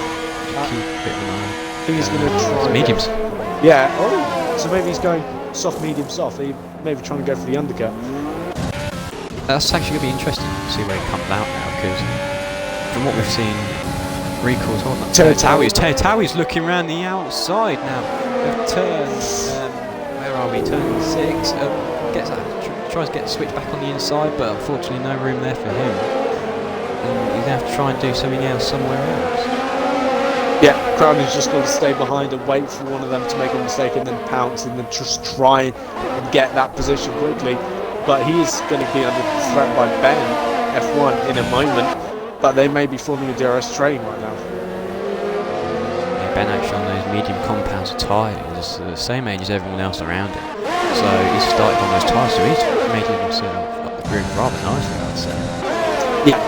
Keep a bit of an eye. I think he's going to try mediums. Yeah. Oh, so maybe he's going soft, medium, soft. He maybe trying to go for the undercut. That's actually going to be interesting to see where he comes out now, because from what we've seen, Recall's on. Teratawi's looking around the outside now. Turn, where are we? Turn 6. Gets that, tries to get the switch back on the inside, but unfortunately no room there for him. And he's going to have to try and do something else somewhere else. Yeah, Crowley's just got to stay behind and wait for one of them to make a mistake and then pounce and then just try and get that position quickly. But he is going to be under threat by Ben, F1, in a moment. But they may be forming a DRS train right now. Yeah, Ben actually on those medium compounds are tired. He's the same age as everyone else around him. So he's started on those tyres, so he's making himself up the groove rather nicely, I'd say. Yeah,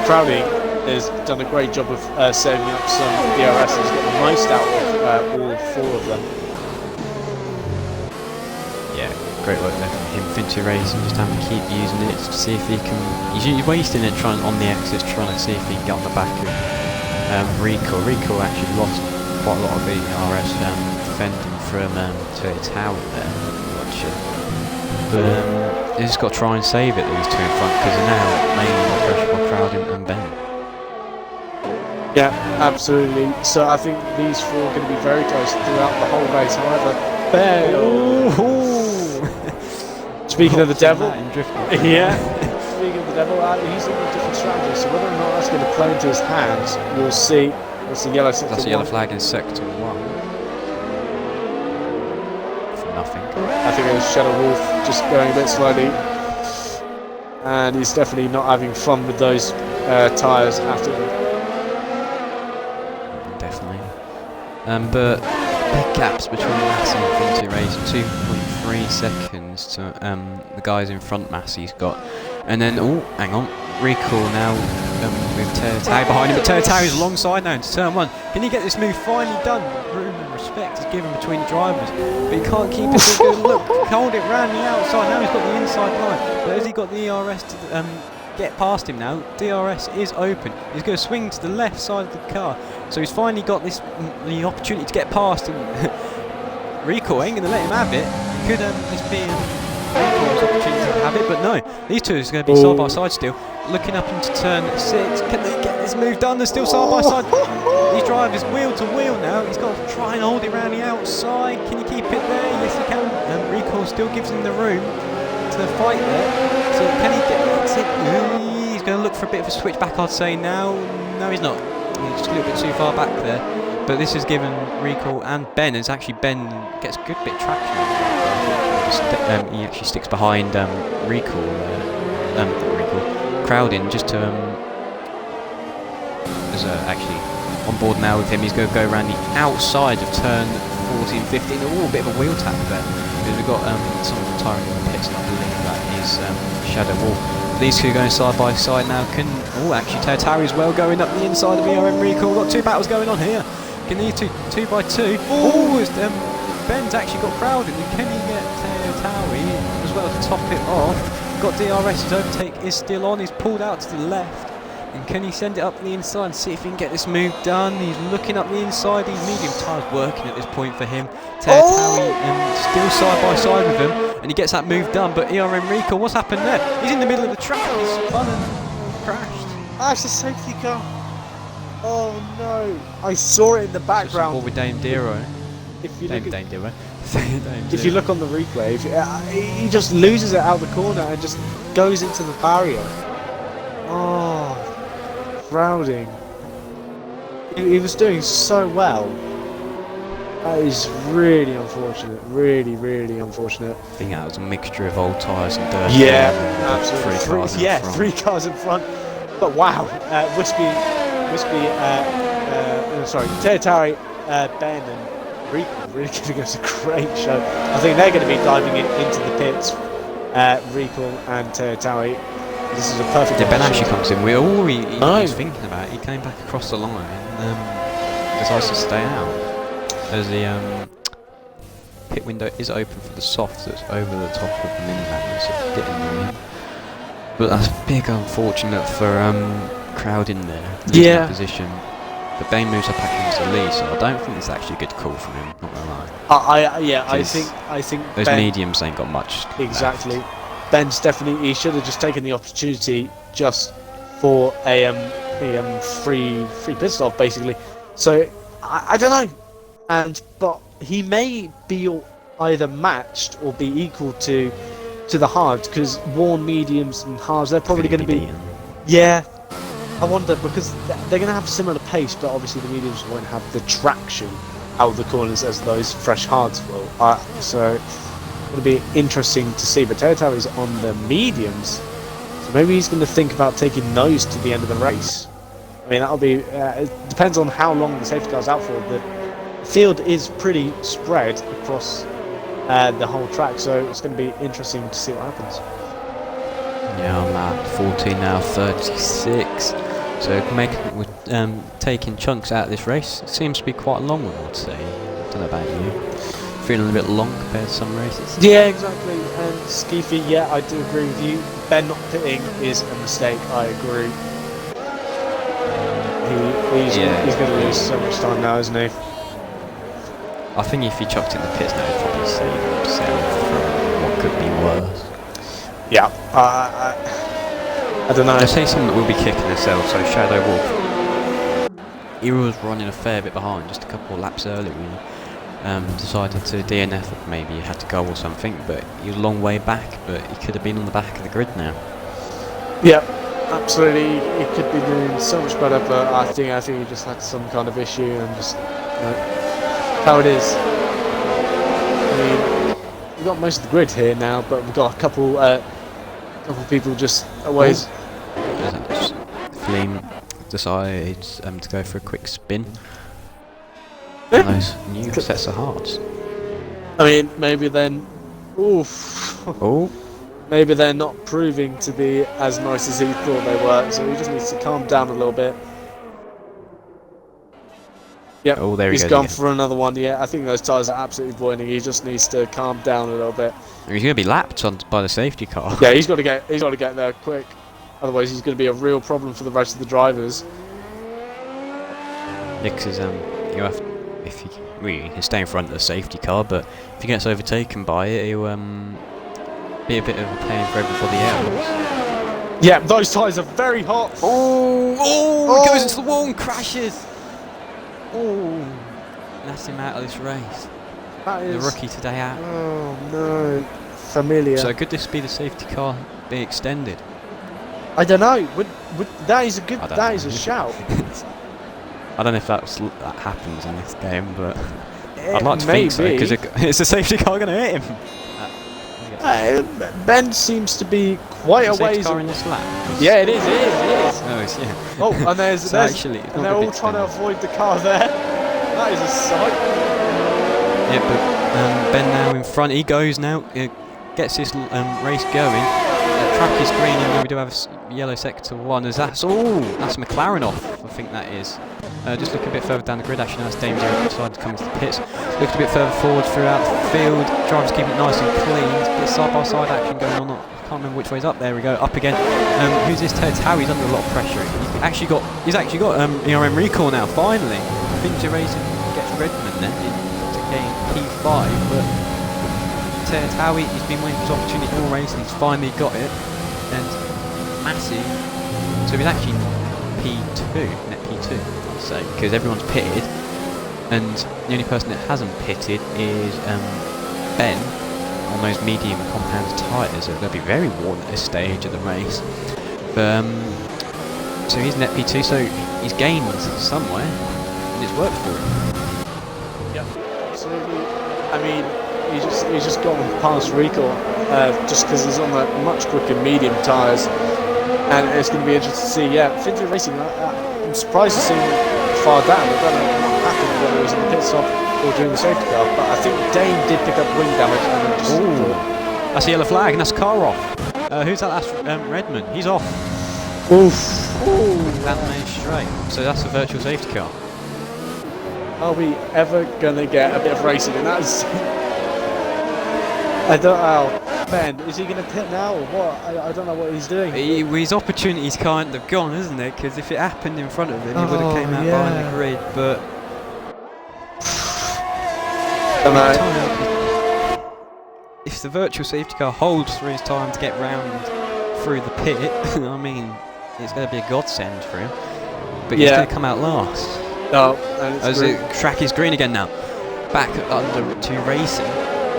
Crowley has done a great job of saving up some DRS. He's got the most out of all 4 of them. Yeah, great work there from him. Finty Racing, just having to keep using it to see if he can. He's wasting it trying on the exits, trying to see if he can get on the back of Rico. Rico actually lost quite a lot of the RS defending from Tower there. But he's just got to try and save it, these 2 in front, because they're now mainly under pressure by Crowdin and Ben. Yeah, absolutely. So I think these 4 are going to be very close throughout the whole race. However, Ben. Speaking of the devil, yeah. Speaking of the devil, he's looking at different strategies. So whether or not that's going to play into his hands, we'll see. That's the yellow sector. That's a yellow flag in sector 1. For nothing. I think it was Shadow Wolf just going a bit slowly, and he's definitely not having fun with those tyres after. Definitely. But big gaps between Massey and Finty Racing, 2.3 seconds to the guys in front. Massey's got, and then hang on, recall now with Terratau behind him, but Terratau is alongside now into turn 1. Can he get this move finally done? Room and respect is given between the drivers, but he can't keep it so good. Look, hold it round the outside. Now he's got the inside line, but has he got the ERS to get past him now? DRS is open. He's going to swing to the left side of the car, so he's finally got the opportunity to get past him. Rico ain't going to let him have it. Could this be Rico's opportunity to have it? But no, these 2 are going to be side by side still. Looking up into turn 6, can they get this move done? They're still side by side. These drivers wheel to wheel now. He's got to try and hold it around the outside. Can he keep it there? Yes, he can. Rico still gives him the room to fight there. So can he get it? He's going to look for a bit of a switch back, I'd say now. No, he's not. He's just a little bit too far back there. But this has given Rico and Ben, as actually Ben gets a good bit of traction. He actually sticks behind Rico, Crowdin, just to is actually on board now with him. He's going to go around the outside of turn 14, 15. A bit of a wheel tap there, because we've got someone retiring in the pits, and I believe that is Shadow Wolf. These 2 going side by side now. Can actually Terratari as well going up the inside of ERN Recall. Got 2 battles going on here. Can these 2 by 2? Ben's actually got Crowdin, and can he get Terratari as well to top it off? Got DRS, his overtake is still on. He's pulled out to the left, and can he send it up the inside and see if he can get this move done? He's looking up the inside. These medium tyres working at this point for him. Terratari still side by side with him, and he gets that move done. But ERN Rico, what's happened there? He's in the middle of the track. He's spun and crashed. That's a safety car. Oh no! I saw it in the Just background. with Dame Dero. If you look at, Dame Dero. if you look on the replay, he just loses it out the corner and just goes into the barrier. Oh, crowding. He was doing so well. That is really unfortunate. Really, really unfortunate. I think that was a mixture of old tyres and dirt. Yeah, absolutely. Three cars in front. 3 cars in front. But wow, Teatari, Ben and Rico really giving us a great show. I think they're going to be diving into the pits. Rico and Teatari. This is a perfect. Yeah, Ben actually comes in. We're all he No. was thinking about. He came back across the line and decides to stay out. As the pit window is open for the soft that's over the top of the minivan, so getting them in. But that's big unfortunate for crowd in there, losing Yeah. that position. But Dane moves up back into the lead, so I don't think it's actually a good call from him, not gonna lie. I think Those Ben, mediums ain't got much exactly. left. Ben's definitely. He should have just taken the opportunity just for a free pit stop basically. So I don't know, but he may be either matched or be equal to the hards, because worn mediums and hards, they're probably going to be. Yeah, I wonder, because they're going to have similar pace, but obviously the mediums won't have the traction out of the corners as those fresh hards will. So it'll be interesting to see. But Teotaro is on the mediums, so maybe he's going to think about taking those to the end of the race. I mean, that'll be. It depends on how long the safety car's out for. The field is pretty spread across the whole track, so it's going to be interesting to see what happens. Yeah, I'm at 14 now, 36. So we're taking chunks out of this race. It seems to be quite a long one, I'd say. I don't know about you. Feeling a bit long compared to some races. Yeah, exactly. And Skeefy, yeah, I do agree with you. Ben not pitting is a mistake. I agree. He's going to lose so much time now, isn't he? I think if he chucked in the pits now, he'd probably save himself from what could be worse. Yeah, I don't know. I'd say something that will be kicking himself, so Shadow Wolf. He was running a fair bit behind, just a couple of laps early, really. Decided to DNF, maybe he had to go or something, but he was a long way back, but he could have been on the back of the grid now. Yeah, absolutely. He could be doing so much better, but I think he just had some kind of issue and just, how it is. I mean, we've got most of the grid here now, but we've got a couple people just away. Fleem decides to go for a quick spin. And those new sets of hearts. I mean, maybe then, Oh, maybe they're not proving to be as nice as he thought they were, so he just needs to calm down a little bit. Yep, oh, there he he's goes gone again. for another one. Yeah, I think those tyres are absolutely boiling. He just needs to calm down a little bit. He's going to be lapped by the safety car. Yeah, he's got to get there quick. Otherwise, he's going to be a real problem for the rest of the drivers. Because you have, if he can stay in front of the safety car, but if he gets overtaken by it, he'll be a bit of a pain for everybody else. Yeah, those tyres are very hot. Oh! He goes into the wall and crashes. Oh, that's him out of this race. That is The rookie today out. Oh no, familiar. So could this be the safety car being extended? I don't know. That is a good. I don't That know. is a shout. I don't know if that happens in this game, but I'd like to think so, Maybe. because is the safety car going to hit him? Ben seems to be quite a Is the safety ways. car in this lap? Yeah, it is. It is. No, it's, yeah. Oh, and there's, So there's actually, it's and not they're a all bit trying to extended. avoid the car there. That is a sight. Yeah, but Ben now in front. He goes now. Gets this race going. Track is green, and we do have a yellow sector one. As that's McLaren off. I think that is. Just look a bit further down the grid. Actually, now it's Danger decided to come into the pits. Looked a bit further forward throughout the field. Drivers keeping it nice and clean. There's a bit side by side action going on. I can't remember which way's up. There we go. Up again. Who's this? How he's under a lot of pressure. He's actually got ERN recall now. Finally, Fincher racing gets Redmond then to gain P5, but Howie, he's been waiting for his opportunity all race and he's finally got it. And massive. So he's actually P2, net P2. say, because everyone's pitted, and the only person that hasn't pitted is Ben on those medium compound tyres. So they'll be very worn at this stage of the race. But so he's net P2, so he's gained somewhere, and it's worked for him. Yep, absolutely. I mean, he's just gone past Recall just because he's on the much quicker medium tyres, and it's going to be interesting to see. Yeah, Finter Racing. I'm surprised to see him far down. I don't know what happened, whether it was in the pit stop or during the safety car, but I think Dane did pick up wing damage and then just. Ooh. That's a yellow flag, and that's a car off. Who's that? That's Redmond. He's off. Oof. Down the main straight. So that's a virtual safety car. Are we ever gonna get a bit of racing in that? I don't know. Ben, is he gonna pit now or what? I don't know what he's doing. His opportunity's kind of gone, isn't it? Because if it happened in front of him, he would have came out behind the grid. But if the virtual safety car holds through his time to get round through the pit, I mean, it's going to be a godsend for him. But he's going to come out last. Oh, as the track is green again now. Back under to racing.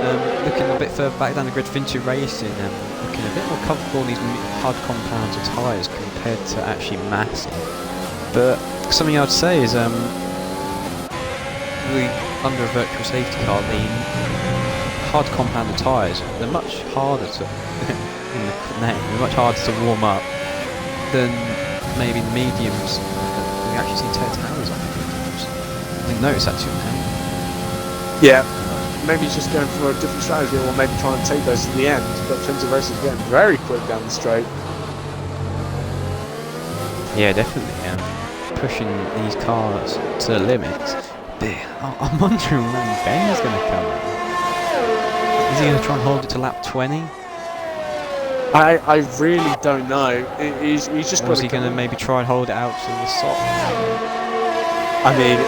Looking a bit further back down the grid, Fintu Racing, looking a bit more comfortable in these hard compounds of tyres compared to actually massing. But something I would say is, under a virtual safety car, the hard compounded tyres, they're much harder to in the name, they're much harder to warm up than maybe the mediums. We actually see towers on the mediums. I didn't notice that too much. Yeah. Maybe he's just going for a different strategy, or maybe trying to take those to the end. But Finter Racing is getting very quick down the straight. Yeah, definitely. Pushing these cars to the limits. But I'm wondering when Ben's going to come in. Is he going to try and hold it to lap 20? I really don't know. He's just. Or is he going to maybe try and hold it out to the soft? I mean,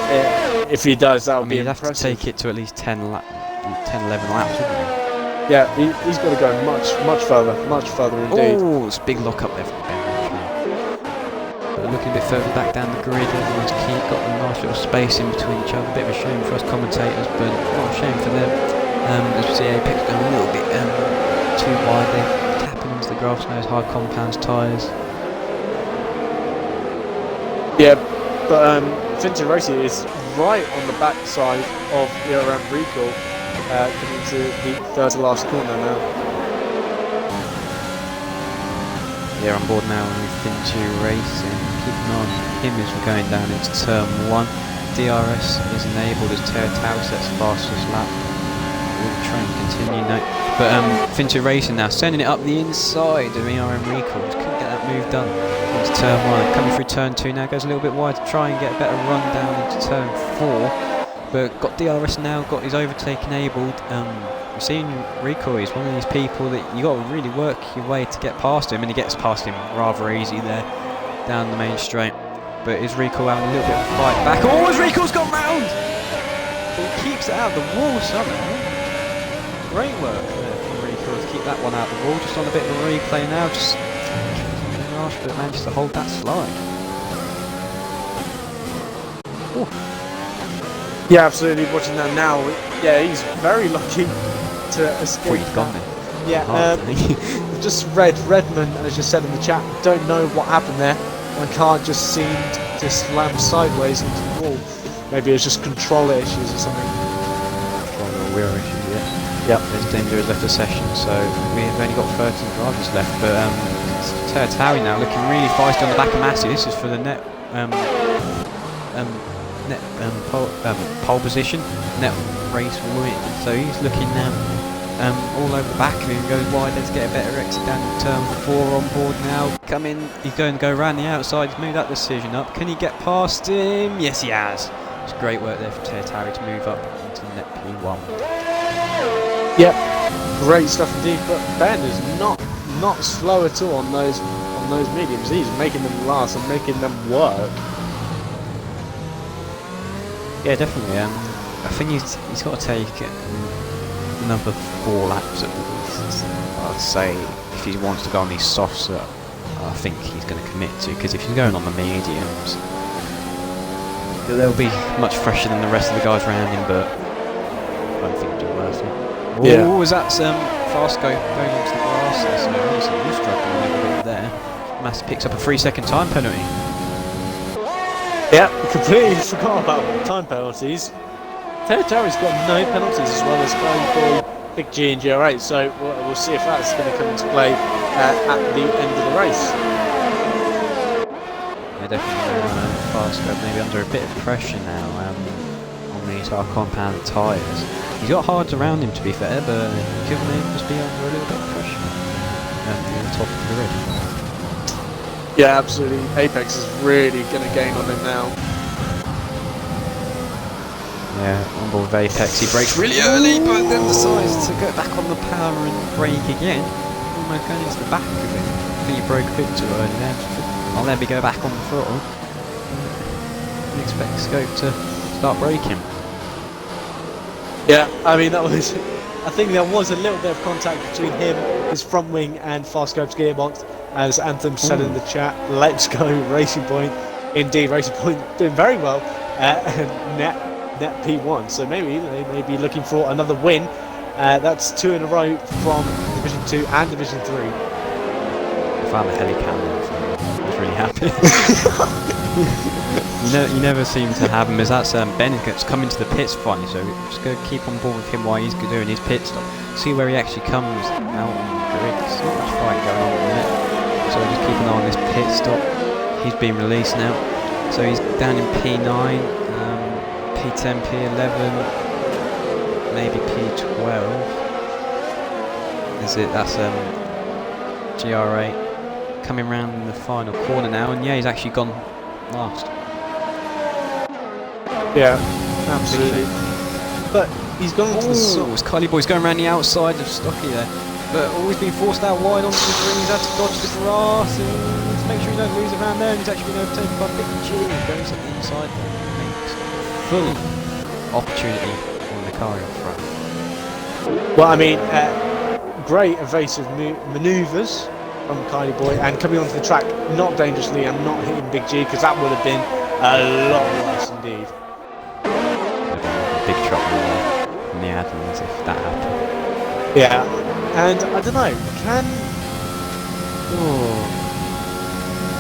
if he does, that would be impressive. He'd have to take it to at least 10, 11 laps, wouldn't he? Yeah, he's got to go much further indeed. Oh, it's a big lock up there for Ben. But looking a bit further back down the grid, everyone's got a nice little space in between each other. A bit of a shame for us commentators, but not a shame for them. As we see, Apex going a little bit too wide there, tapping into the grass nose, hard compounds tyres. Yeah, but Finter Racing is right on the back side of ERN Recall, coming into the third to last corner now. Yeah, on board now with Fintu Racing. Keeping on him as we're going down into turn 1. DRS is enabled as Tao sets fastest lap. We'll try and continue now. But Fintu Racing now sending it up the inside of ERN Recall. Just couldn't get that move done. Into turn 1, coming through turn 2 now, goes a little bit wide to try and get a better run down into turn 4, but got DRS now, got his overtake enabled. We've seen Rico, he's one of these people that you got to really work your way to get past him, and he gets past him rather easy there, down the main straight. But is Rico having a little bit of a fight back? Oh, as Rico's gone round! He keeps it out of the wall somehow. Great work there from Rico to keep that one out of the wall, just on a bit of a replay now, just but managed to hold that slide. Ooh. Yeah, absolutely. Watching that now, yeah, he's very lucky to escape. He's gone then. Yeah, just read Redmond, as you said in the chat, don't know what happened there. My car just seemed to slam sideways into the wall. Maybe it's just controller issues or something. Controller wheel issues, yeah. Yep. There's danger has left the session, so we've only got 13 drivers left, but Tawi now looking really feisty on the back of Massey. This is for the net pole position, net race win. So he's looking all over the back of him, goes wide. Let's get a better exit down to turn 4 on board now. Come in, he's going to go around the outside. He's moved that decision up. Can he get past him? Yes, he has. It's great work there for Tawi to move up into net P1. Yep, great stuff indeed. But Ben is not slow at all on those mediums. He's making them last and making them work. Yeah, definitely. I think he's got to take another 4 laps at least. I'd say if he wants to go on these softs, I think he's going to commit to, because if he's going on the mediums, they'll be much fresher than the rest of the guys around him, but I don't think it'll be worth it. Yeah. Oh, was that fast going onto the grass there? So obviously he's struggling a little bit there. Mass picks up a 3-second time penalty. Yeah, completely forgot about time penalties. Territory's got no penalties as well as Boy, Big G and GR8, so we'll see if that's going to come into play at the end of the race. Yeah, definitely fast go maybe under a bit of pressure now on these compound tyres. He's got hards around him to be fair, but he could maybe just be under a little bit of pressure near the top of the grid. Yeah, absolutely. Apex is really going to gain on him now. Yeah, on board with Apex, he brakes really early, but then decides to go back on the power and brake again. Almost going into the back of it. I think he broke a bit too early there. I'll let me go back on the throttle. You expect Scope to start braking. Yeah, I mean that was. I think there was a little bit of contact between him, his front wing, and Farscope's gearbox. As Anthem said in the chat, let's go Racing Point. Indeed, Racing Point doing very well. And net P1, so maybe they may be looking for another win. That's 2 in a row from Division 2 and Division 3. I found the helicam there, so I was really happy. you never seem to have him, as that's Ben gets coming to the pits finally, so we're just going to keep on board with him while he's doing his pit stop. See where he actually comes out on the grid. There's not much fight going on with it. So just keep an eye on this pit stop. He's been released now. So he's down in P9, P10, P11, maybe P12. Is it? That's GR8 coming round in the final corner now, and yeah, he's actually gone last. Yeah, absolutely. But he's gone to the it's Kylie Boy's going around the outside of Stocky there. But always been forced out wide onto the green. He's had to dodge the grass and to make sure he don't lose around there. And he's actually been overtaken by Big G. Goes to the inside there. Makes full opportunity on the car in front. Well, I mean, great evasive manoeuvres from Kylie Boy, and coming onto the track not dangerously and not hitting Big G, because that would have been a lot worse indeed. Big trouble in the admins if that happened. Yeah. And I don't know,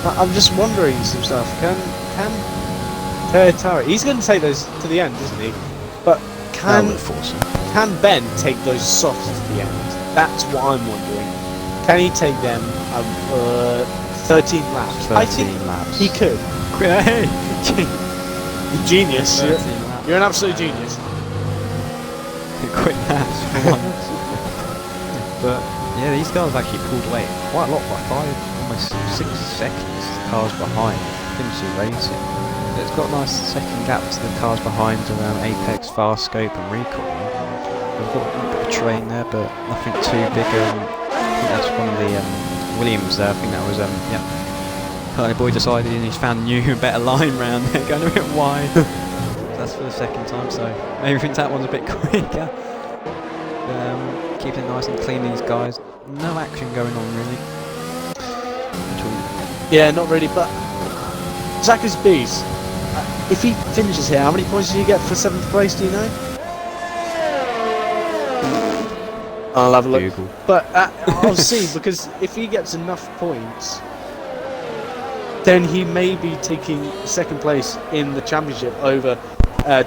I'm just wondering some stuff. Can Teretari, he's going to take those to the end, isn't he? But can Ben take those softs to the end? That's what I'm wondering. Can he take them 13 laps? 13 I think laps. he could. Hey! Genius. 13 laps. You're an absolute genius. Quick laps. But yeah, these guys actually pulled away quite a lot, by almost 6 seconds. The cars behind, finishing racing. It's got a nice second gap to the cars behind Apex, Fast Scope, and Recall. We've got a bit of train there, but nothing too big. I think that's one of the Williams there. I think that was Kylie Boy decided he's found a new, better line round there, going a bit wide. That's for the second time, so maybe think that one's a bit quicker. Keeping it nice and clean, these guys. No action going on really. Yeah, not really, but Zach's Beast, if he finishes here, how many points do you get for 7th place, do you know? I'll have a look. Google. But I'll see, because if he gets enough points, then he may be taking 2nd place in the championship over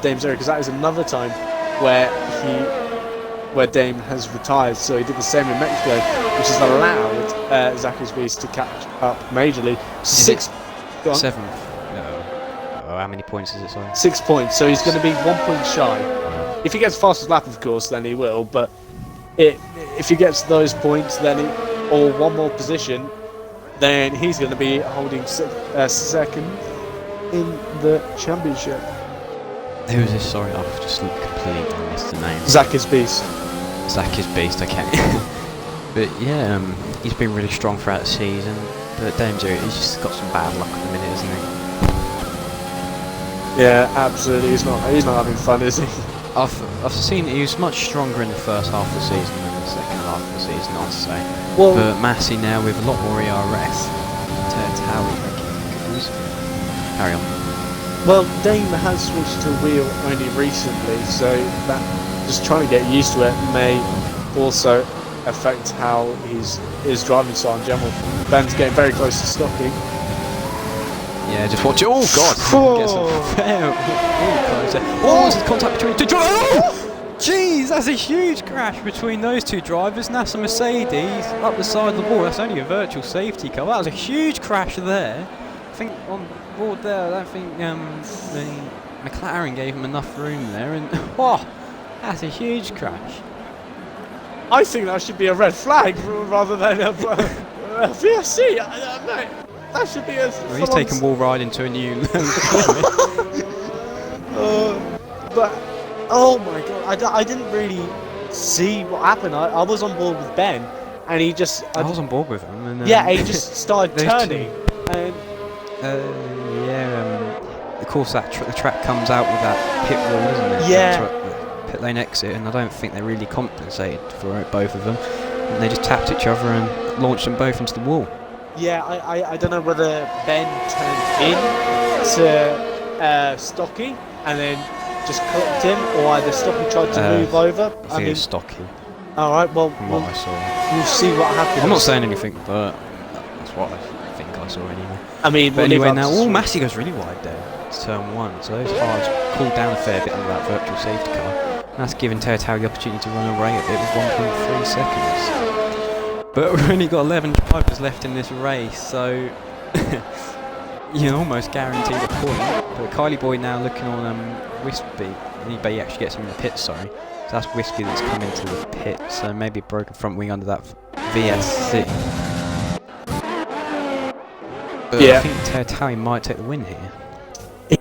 Dame Zero, because that is another time where Dame has retired. So he did the same in Mexico, which has allowed Zach's Beast to catch up majorly. 6th, 7th. Oh, how many points is it? Sorry. 6 points. So he's going to be 1 point shy. If he gets fastest lap, of course, then he will. But if he gets those points, then or one more position, then he's going to be holding 2nd in the championship. Who is this? Sorry, I've just completely missed the name. Zach's Beast. Zach's Beast, okay. But yeah, he's been really strong throughout the season. But Dame Zero, he's just got some bad luck at the minute, isn't he? Yeah, absolutely. He's not having fun, is he? I've seen he was much stronger in the first half of the season than the second half of the season, I'd say. Well, but Massey now with a lot more ERS. Carry on. Well, Dame has switched to wheel only recently, so that just trying to get used to it may also affect how his driving style in general. Ben's getting very close to stocking. Yeah, just watch it. Oh God! Gets really close there. Oh, there's contact between the two drivers. Oh! Jeez, that's a huge crash between those two drivers. And that's a Mercedes up the side of the wall. That's only a virtual safety car. That was a huge crash there. I think on board there, I don't think the McLaren gave him enough room there. And oh, that's a huge crash. I think that should be a red flag rather than a VSC. Mate, that should be a. Well, he's taken wall ride into a new. But oh my god, I didn't really see what happened. I was on board with Ben, and he just. I was on board with him. And, yeah, he just started turning. And of course, the track comes out with that pit wall, isn't it? Yeah. Pit lane exit, and I don't think they really compensated for it, both of them. And they just tapped each other and launched them both into the wall. Yeah, I don't know whether Ben turned in to Stocky and then just clocked him, or either Stocky tried to move over. I think it's Stocky. All right, well, from what I saw. We'll see what happens. I'm not saying anything, but that's what I think I saw anyway. I mean, but anyway, now Massey goes really wide there. It's turn one, so those hards cooled down a fair bit under that virtual safety car. And that's given Tertau the opportunity to run away a bit with 1.3 seconds. But we've only got 11 drivers left in this race, so you almost guaranteed a point. But Kylie Boy now looking on Wispy. He actually gets him in the pit, sorry. So that's Wispy that's come into the pit, so maybe a broken front wing under that VSC. But yeah. I think Tertau might take the win here.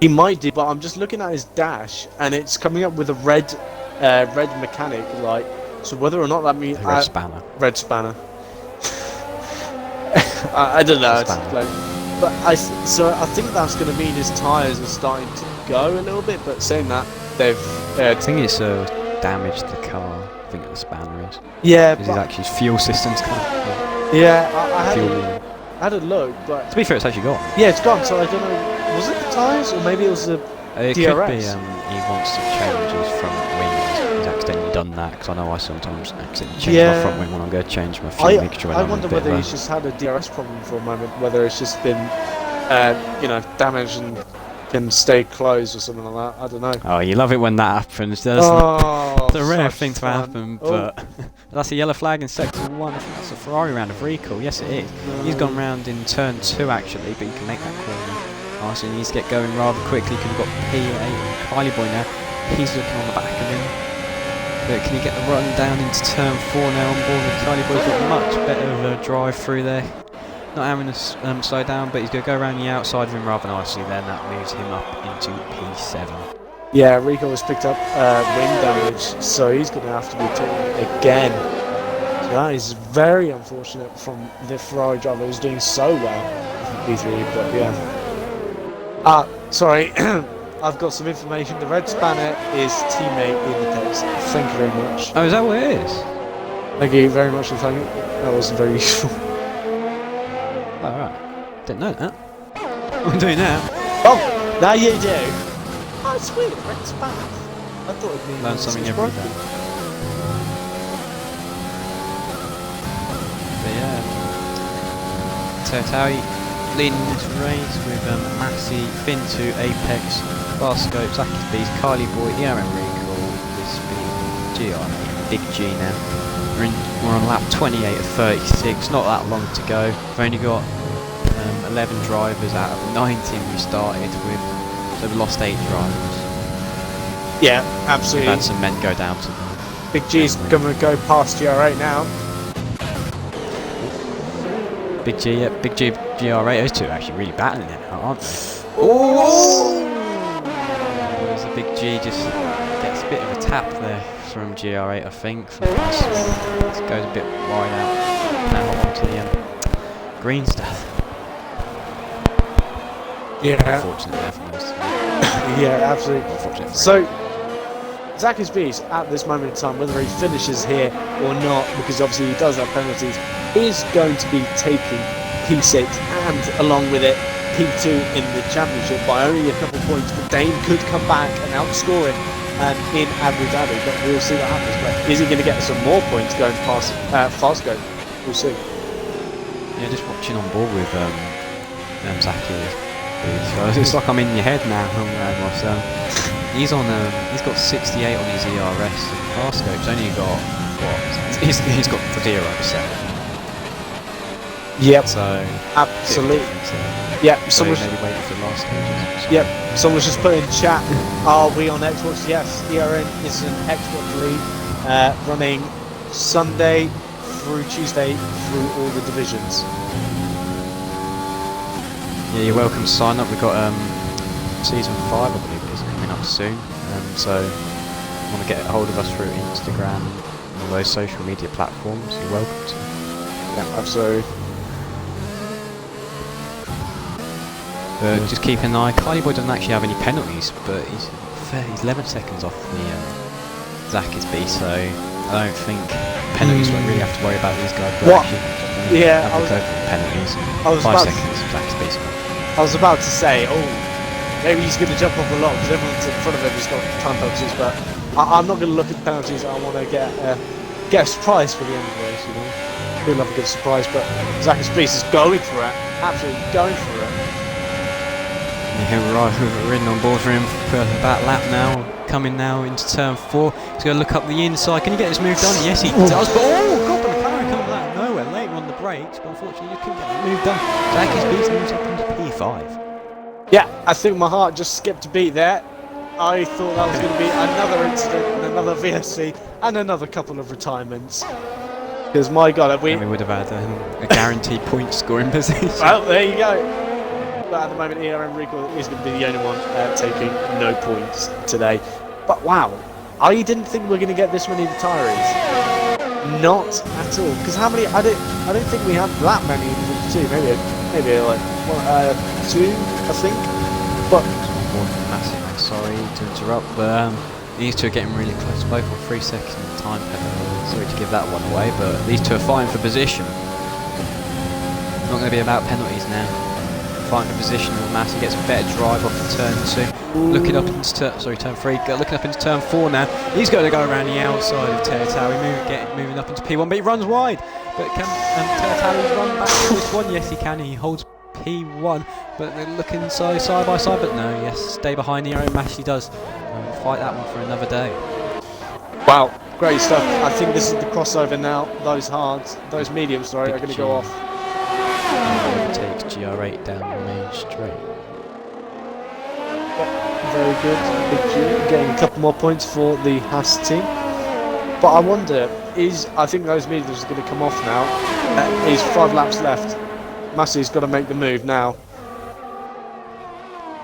He might do, but I'm just looking at his dash, and it's coming up with a red mechanic light. So whether or not that means red spanner. Red spanner. I don't know. But I think that's going to mean his tyres are starting to go a little bit. But saying that, they've. I think it's damaged the car. I think the spanner is. Yeah. This is actually fuel systems car. Yeah, I had a look, but to be fair, it's actually gone. Yeah, it's gone. So I don't know. Was it the tyres, or maybe it was the it DRS? Could be. He wants to change his front wing. He's accidentally done that, because I know I sometimes accidentally change my front wing when I'm going to change my fuel mixture. I wonder whether he's just had a DRS problem for a moment, whether it's just been, damaged and can stay closed or something like that. I don't know. Oh, you love it when that happens, doesn't it? It's a rare thing to happen, but that's a yellow flag in sector 1. I think that's a Ferrari round of recall. Yes, it is. He's gone round in turn 2 actually, but he can make that corner. Oh, so he needs to get going rather quickly. Could have got P8 Kylie Boy now. He's looking on the back of him. But can he get the run down into turn 4 now on board with Kylie Boy's got much better of a drive through there. Not having to slow down, but he's going to go around the outside of him rather nicely there, and that moves him up into P7. Yeah, Rico has picked up wing damage, so he's going to have to be taken again. So that is very unfortunate from the Ferrari driver who's doing so well in P3, but yeah. Sorry, I've got some information. The red spanner is teammate in the text. Thank you very much. Oh, is that what it is? Thank you very much for thanking. That was very useful. Oh, alright. Didn't know that. What am I doing now? Oh, now you do. Oh, sweet, red spanner. I thought it'd be learn something every day. But yeah, Tertau leading this race with Massey, Fintu, Apex, Barscope, Zaki's Beast, Kylie Boy, ERN Recall, Wispy, GR, Big G now. We're on lap 28 of 36, not that long to go. We've only got 11 drivers out of 19 we started with, so we lost 8 drivers. Yeah, absolutely. We've had some men go down to them. Big G's going to go past GR8 now. Big G, yeah, Big G, GR8, those two are actually really battling it, aren't they? Oh! There's a Big G just gets a bit of a tap there from GR8, I think. This goes a bit wide out now onto the green stuff. Yeah. Unfortunate there for those. Yeah, absolutely. Unfortunate for so, Zaki's Beast, at this moment in time, whether he finishes here or not, because obviously he does have penalties, is going to be taking P6 and along with it P2 in the championship by only a couple of points, but Dane could come back and outscore him in Abu Dhabi, but we'll see what happens. But is he going to get some more points going past Fastgo? We'll see. Yeah, just watching on board with Zaki. So it's like I'm in your head now. He's on. He's got 68 on his ERS. Fastgo's only got what? He's got 0.7. Yep. So absolutely. Yep. So maybe waiting for the last stages. Yep. Someone's just put in chat. Are we on Xbox? Yes. ERN is an Xbox league running Sunday through Tuesday through all the divisions. Yeah, you're welcome to sign up. We've got season 5, I believe it is, coming up soon. So if you want to get a hold of us through Instagram and all those social media platforms, you're welcome to. Yeah, absolutely. Just keep an eye. Carly Boy doesn't actually have any penalties, but he's 11 seconds off the Zaki's B, so I don't think penalties won't really have to worry about these guys. What? Yeah, I was penalties. I was 5 about seconds. Zaki's B. I was about to say, maybe he's going to jump off a lot because everyone's in front of him has got time penalties, but I'm not going to look at the penalties. I want to get a surprise for the end of the race, you know. We'll have a good surprise, but Zaki's Beast is going for it, absolutely going for it. Yeah, right, we've ridden on board for him for about a lap now, coming now into turn 4. He's going to look up the inside. Can he get this move done? Yes, he does. But God, the McLaren comes out of nowhere later on the brakes, but unfortunately you couldn't get that move done. Zaki's Beast moves up into P5. Yeah, I think my heart just skipped a beat there. I thought that was going to be another incident and another VSC and another couple of retirements. Because my God, we would have had a guaranteed point scoring position. Well, there you go. But at the moment, ERN Recall is going to be the only one taking no points today. But wow, I didn't think we were going to get this many retirees. Not at all. Because how many? I don't think we had that many in 52. Maybe like 2, I think. But massive. Sorry to interrupt, but these two are getting really close. Both on 3 second time penalty. Sorry to give that one away, but these two are fighting for position. Not going to be about penalties now. Fighting for position. Massey gets a better drive off the turn 2. Looking up into turn 3. Looking up into turn 4 now. He's going to go around the outside of Teretawi, moving up into P1, but he runs wide. But can Teretawi run back to this one? Yes, he can. He holds P1, but they're looking side by side. But no, yes, stay behind the arrow. Massey does fight that one for another day. Wow, great stuff. I think this is the crossover now. Those mediums, sorry, are going to go off. Takes GR8 down the main straight. Very good. Big G getting a couple more points for the Haas team. But I wonder, I think those mediums are going to come off now. Is 5 laps left. Massey's got to make the move now.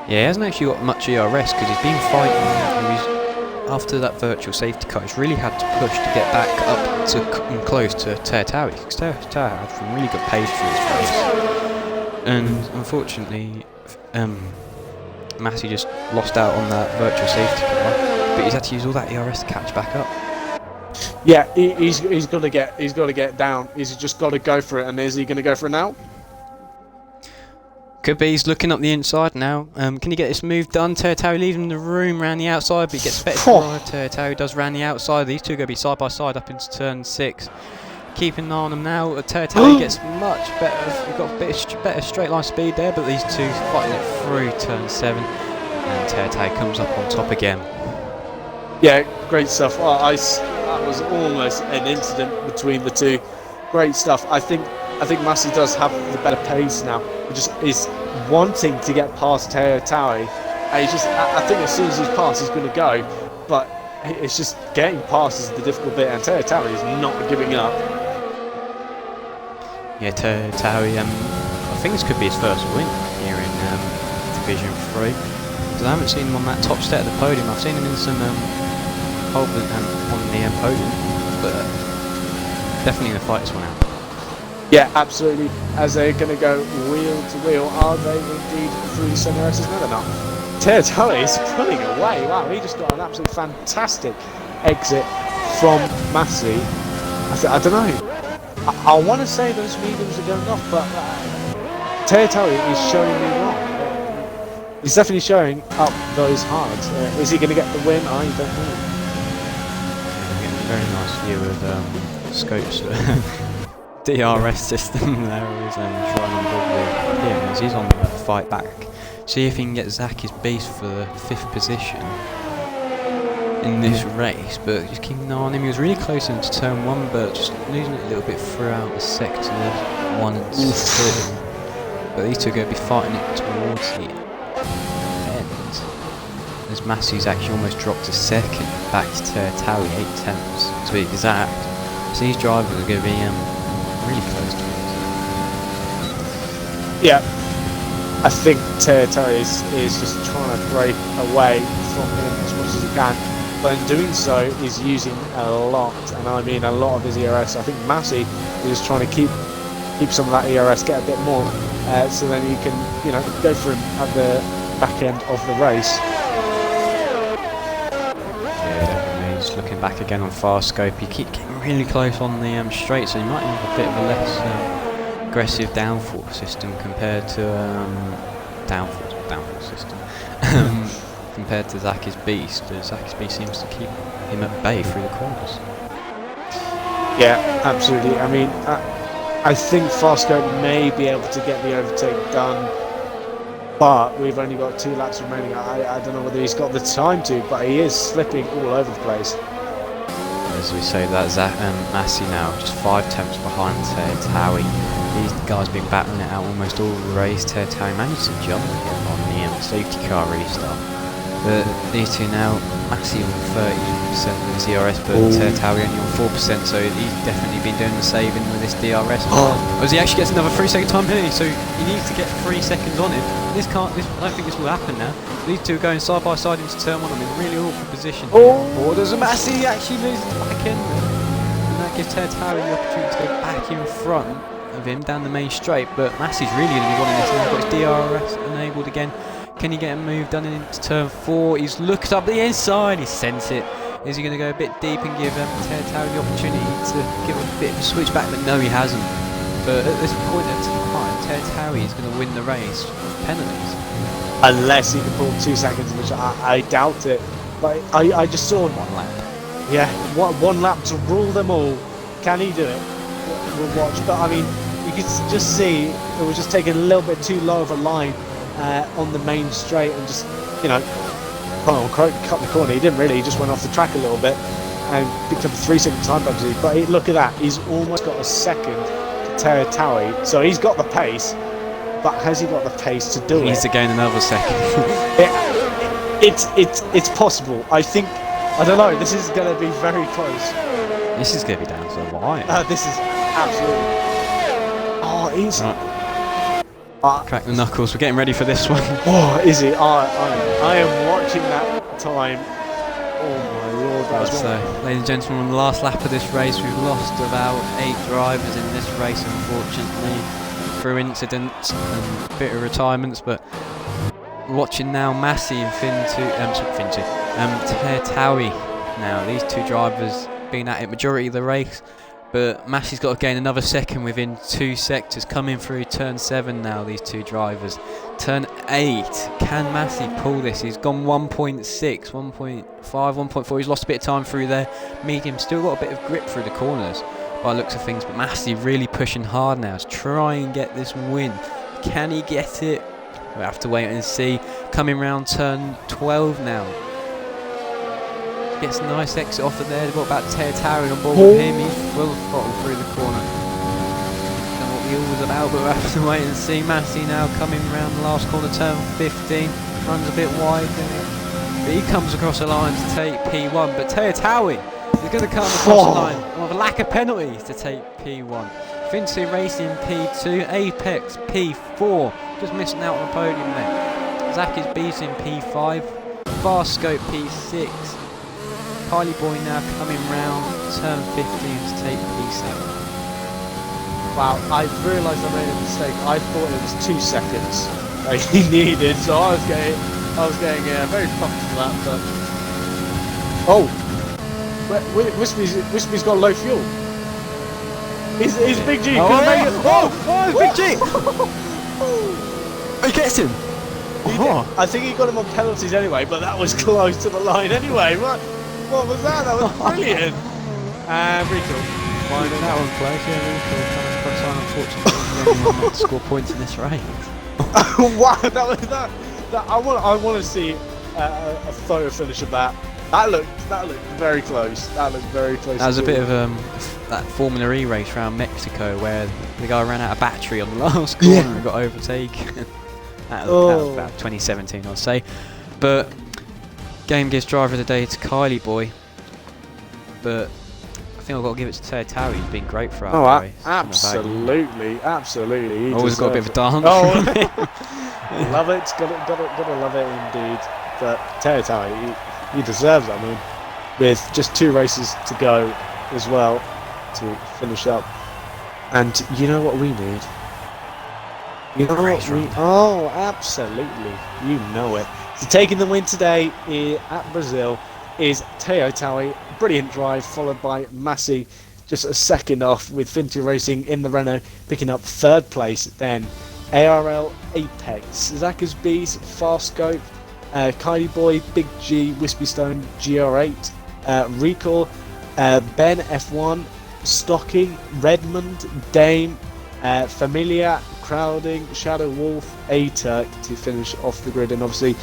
Yeah, he hasn't actually got much ERS because he's been fighting. After that virtual safety car, he's really had to push to get back up to close to Teretawi. Because Teretawi had some really good pace for his race. And unfortunately, Massey just lost out on that virtual safety car. But he's had to use all that ERS to catch back up. Yeah, he's got to get down. He's just got to go for it. And is he going to go for it now? Could be. He's looking up the inside now. Can he get this move done? Teretawi leaving the room round the outside, but he gets better drive. Teretawi does round the outside. These two are going to be side by side up into turn 6. Keeping an eye on them now. Teretawi gets much better. We've got a bit better straight line speed there, but these two fighting it through turn 7. And Teretawi comes up on top again. Yeah, great stuff. That was almost an incident between the two. Great stuff. I think Massey does have the better pace now. He just is wanting to get past Teretawi. I think as soon as he's passed, he's going to go. But it's just getting past is the difficult bit, and Teretawi is not giving up. Yeah, Teretawi, I think this could be his first win here in Division 3. Because I haven't seen him on that top step of the podium. I've seen him in some pole on the podium, but definitely going to fight this one out. Yeah, absolutely. As they're going to go wheel to wheel, are they indeed through the center S's? No, they're not. Teretawi is pulling away. Wow, he just got an absolutely fantastic exit from Massey. I don't know. I want to say those mediums are going off, but Teretawi is showing me wrong. He's definitely showing up those hards. Is he going to get the win? I don't know. Getting a very nice view of Scope's DRS system there. He's trying on board with him as he's on the fight back. See if he can get Zach his beast for the 5th position in this race, but just keeping an eye on him. He was really close into turn 1, but just losing it a little bit throughout the sectors 1 and 2. But these two are going to be fighting it towards the end. As Massey's actually almost dropped to 2nd, back to Tertawi, 8 tenths to be exact. So these drivers are going to be really close to it. Yeah, I think Tertawi is just trying to break away from him as much as he can. But in doing so, he's using a lot, and I mean a lot of his ERS. I think Massey is trying to keep some of that ERS, get a bit more, so then you can, go for him at the back end of the race. Yeah, definitely. He's looking back again on fast scope. He keeps getting really close on the straight, so he might have a bit of a less aggressive downforce system compared to downforce system. Compared to Zaki's Beast, Zaki's Beast seems to keep him at bay through the corners. Yeah, absolutely. I mean, I think Fastco may be able to get the overtake done, but we've only got 2 laps remaining. I don't know whether he's got the time to, but he is slipping all over the place. As we say, that Massey now just 5 tenths behind Tertawi. These guys have been battling it out almost all the race. Tertawi managed to jump on the safety car restart. But these two now, Massey on 30% with his DRS, but Tertawi only on 4%, so he's definitely been doing the saving with this DRS. As he actually gets another 3-second time penalty, so he needs to get 3 seconds on him. I don't think this will happen now. These two are going side by side into turn 1. I'm in a really awkward position. Does Massey actually loses the back end? And that gives Tertawi the opportunity to go back in front of him down the main straight, but Massey's really going to be wanting this now. He's got his DRS enabled again. Can he get a move done into turn 4? He's looked up the inside, he sent it. Is he going to go a bit deep and give Tertawi the opportunity to give a bit of a switch back? But no, he hasn't. But at this point in time, Tertawi is going to win the race with penalties. Unless he can pull 2 seconds, which I doubt it. But I just saw 1 lap. Yeah, one lap to rule them all. Can he do it? We'll watch. But I mean, you could just see it was just taking a little bit too low of a line on the main straight, and just, cut the corner. He didn't really. He just went off the track a little bit and picked up a 3-second time penalty. But look at that. He's almost got a second to Tertawi. So he's got the pace. But has he got the pace to do it? He needs to gain another second. It's possible. I think. I don't know. This is going to be very close. This is going to be down to the wire. This is absolutely. Oh, he's. Crack the knuckles. We're getting ready for this one. Oh, is he? I am watching that time. Oh my lord, that was so, ladies and gentlemen, on the last lap of this race, we've lost about 8 drivers in this race, unfortunately, through incidents and bitter retirements. But watching now, Massey and Tertawi. Now, these 2 drivers been at it majority of the race, but Massey's got to gain another second within 2 sectors. Coming through turn 7 now, these 2 drivers. Turn 8, can Massey pull this? He's gone 1.6, 1.5, 1.4. He's lost a bit of time through there. Medium still got a bit of grip through the corners by the looks of things, but Massey really pushing hard now to try and get this win. Can he get it? We'll have to wait and see. Coming round turn 12 now. Gets a nice exit off of there. They've got about Tertawi on board with him. He's full throttle through the corner. Don't know what the all was about, but we'll have to wait and see. Massey now coming round the last corner, turn 15. Runs a bit wide there. But he comes across the line to take P1. But Tertawi is going to come across the line with a lack of penalties to take P1. Fintu Racing P2. Apex P4. Just missing out on the podium there. Zach is beating P5. Fast Scope P6. Kylie Boy now coming round turn 15 to take P7. Wow, I've realised I made a mistake. I thought it was 2 seconds that he needed, so I was getting very pumped for that. But Wispy's got low fuel. He's Big G. Big G! He gets him. I think he got him on penalties anyway, but that was close to the line anyway. What was that? That was brilliant. And recall. That one close, yeah, Rico coming across on, unfortunately, the only one that score points in this race. Wow, that I want to see a photo finish of that. That looked very close. That looked very close. That was a bit of that Formula E race around Mexico where the guy ran out of battery on the last corner and got overtaken. that was about 2017, I'd say. But game gives driver of the day to Kylie Boy. But I think I've got to give it to Teo Tao. He's been great throughout the race. Absolutely. Always got a bit of a dance. Love it. Gotta love it indeed. But Teo Tao, he deserves it. I mean, with just 2 races to go as well to finish up. And you know what we need? You know what we... Oh, absolutely. You know it. So taking the win today at Brazil is Teo Tao. Brilliant drive, followed by Massey just a second off, with Finty Racing in the Renault picking up 3rd place. Then ARL Apex, Zackers Bees, Fast Scope, Kylie Boy, Big G, Wispy Stone, GR8, Recall, Ben F1, Stocky, Redmond, Dame, Familia, Crowding, Shadow Wolf, A-Turk to finish off the grid, and obviously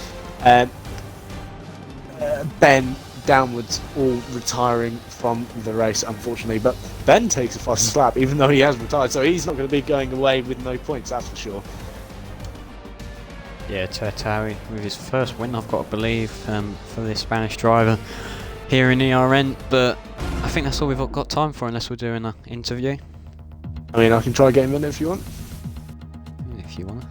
Ben downwards, all retiring from the race, unfortunately. But Ben takes a fastest lap, even though he has retired, so he's not going to be going away with no points, that's for sure. Yeah, Teo Tao with his first win, I've got to believe, for this Spanish driver here in ERN. But I think that's all we've got time for, unless we're doing an interview. I mean, I can try getting in if you want. If you want.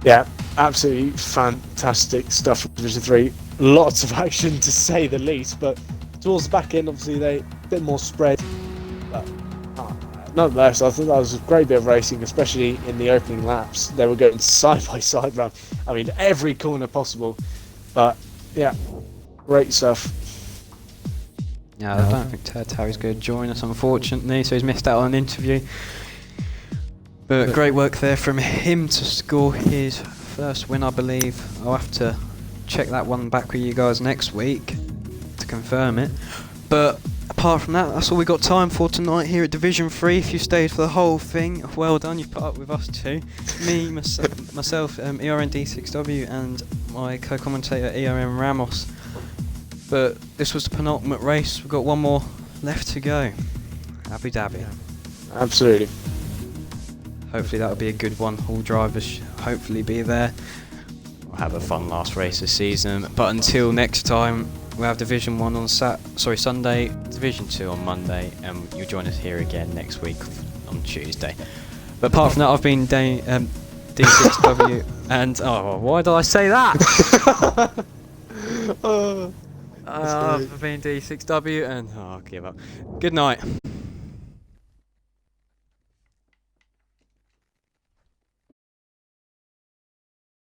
Yeah, absolutely fantastic stuff from Division 3. Lots of action to say the least, but towards the back end, obviously, they a bit more spread. But nonetheless, I thought that was a great bit of racing, especially in the opening laps. They were going side by side round. I mean, every corner possible. But yeah, great stuff. Yeah, I don't think Teo Tao is going to join us, unfortunately, so he's missed out on an interview. But great work there from him to score his first win, I believe. I'll have to check that one back with you guys next week to confirm it. But apart from that, that's all we got time for tonight here at Division 3. If you stayed for the whole thing, well done, you've put up with us too. Me, myself, ERN D6W, and my co-commentator ERN Ramos. But this was the penultimate race. We've got one more left to go. Abu Dhabi. Absolutely. Hopefully that'll be a good one. All drivers should hopefully be there. We'll have a fun last race this season. But until next time, we'll have Division 1 on Sunday, Division 2 on Monday, and you'll join us here again next week on Tuesday. But apart from that, I've been D6W, and why did I say that? I've been D6W, and I'll give up. Good night.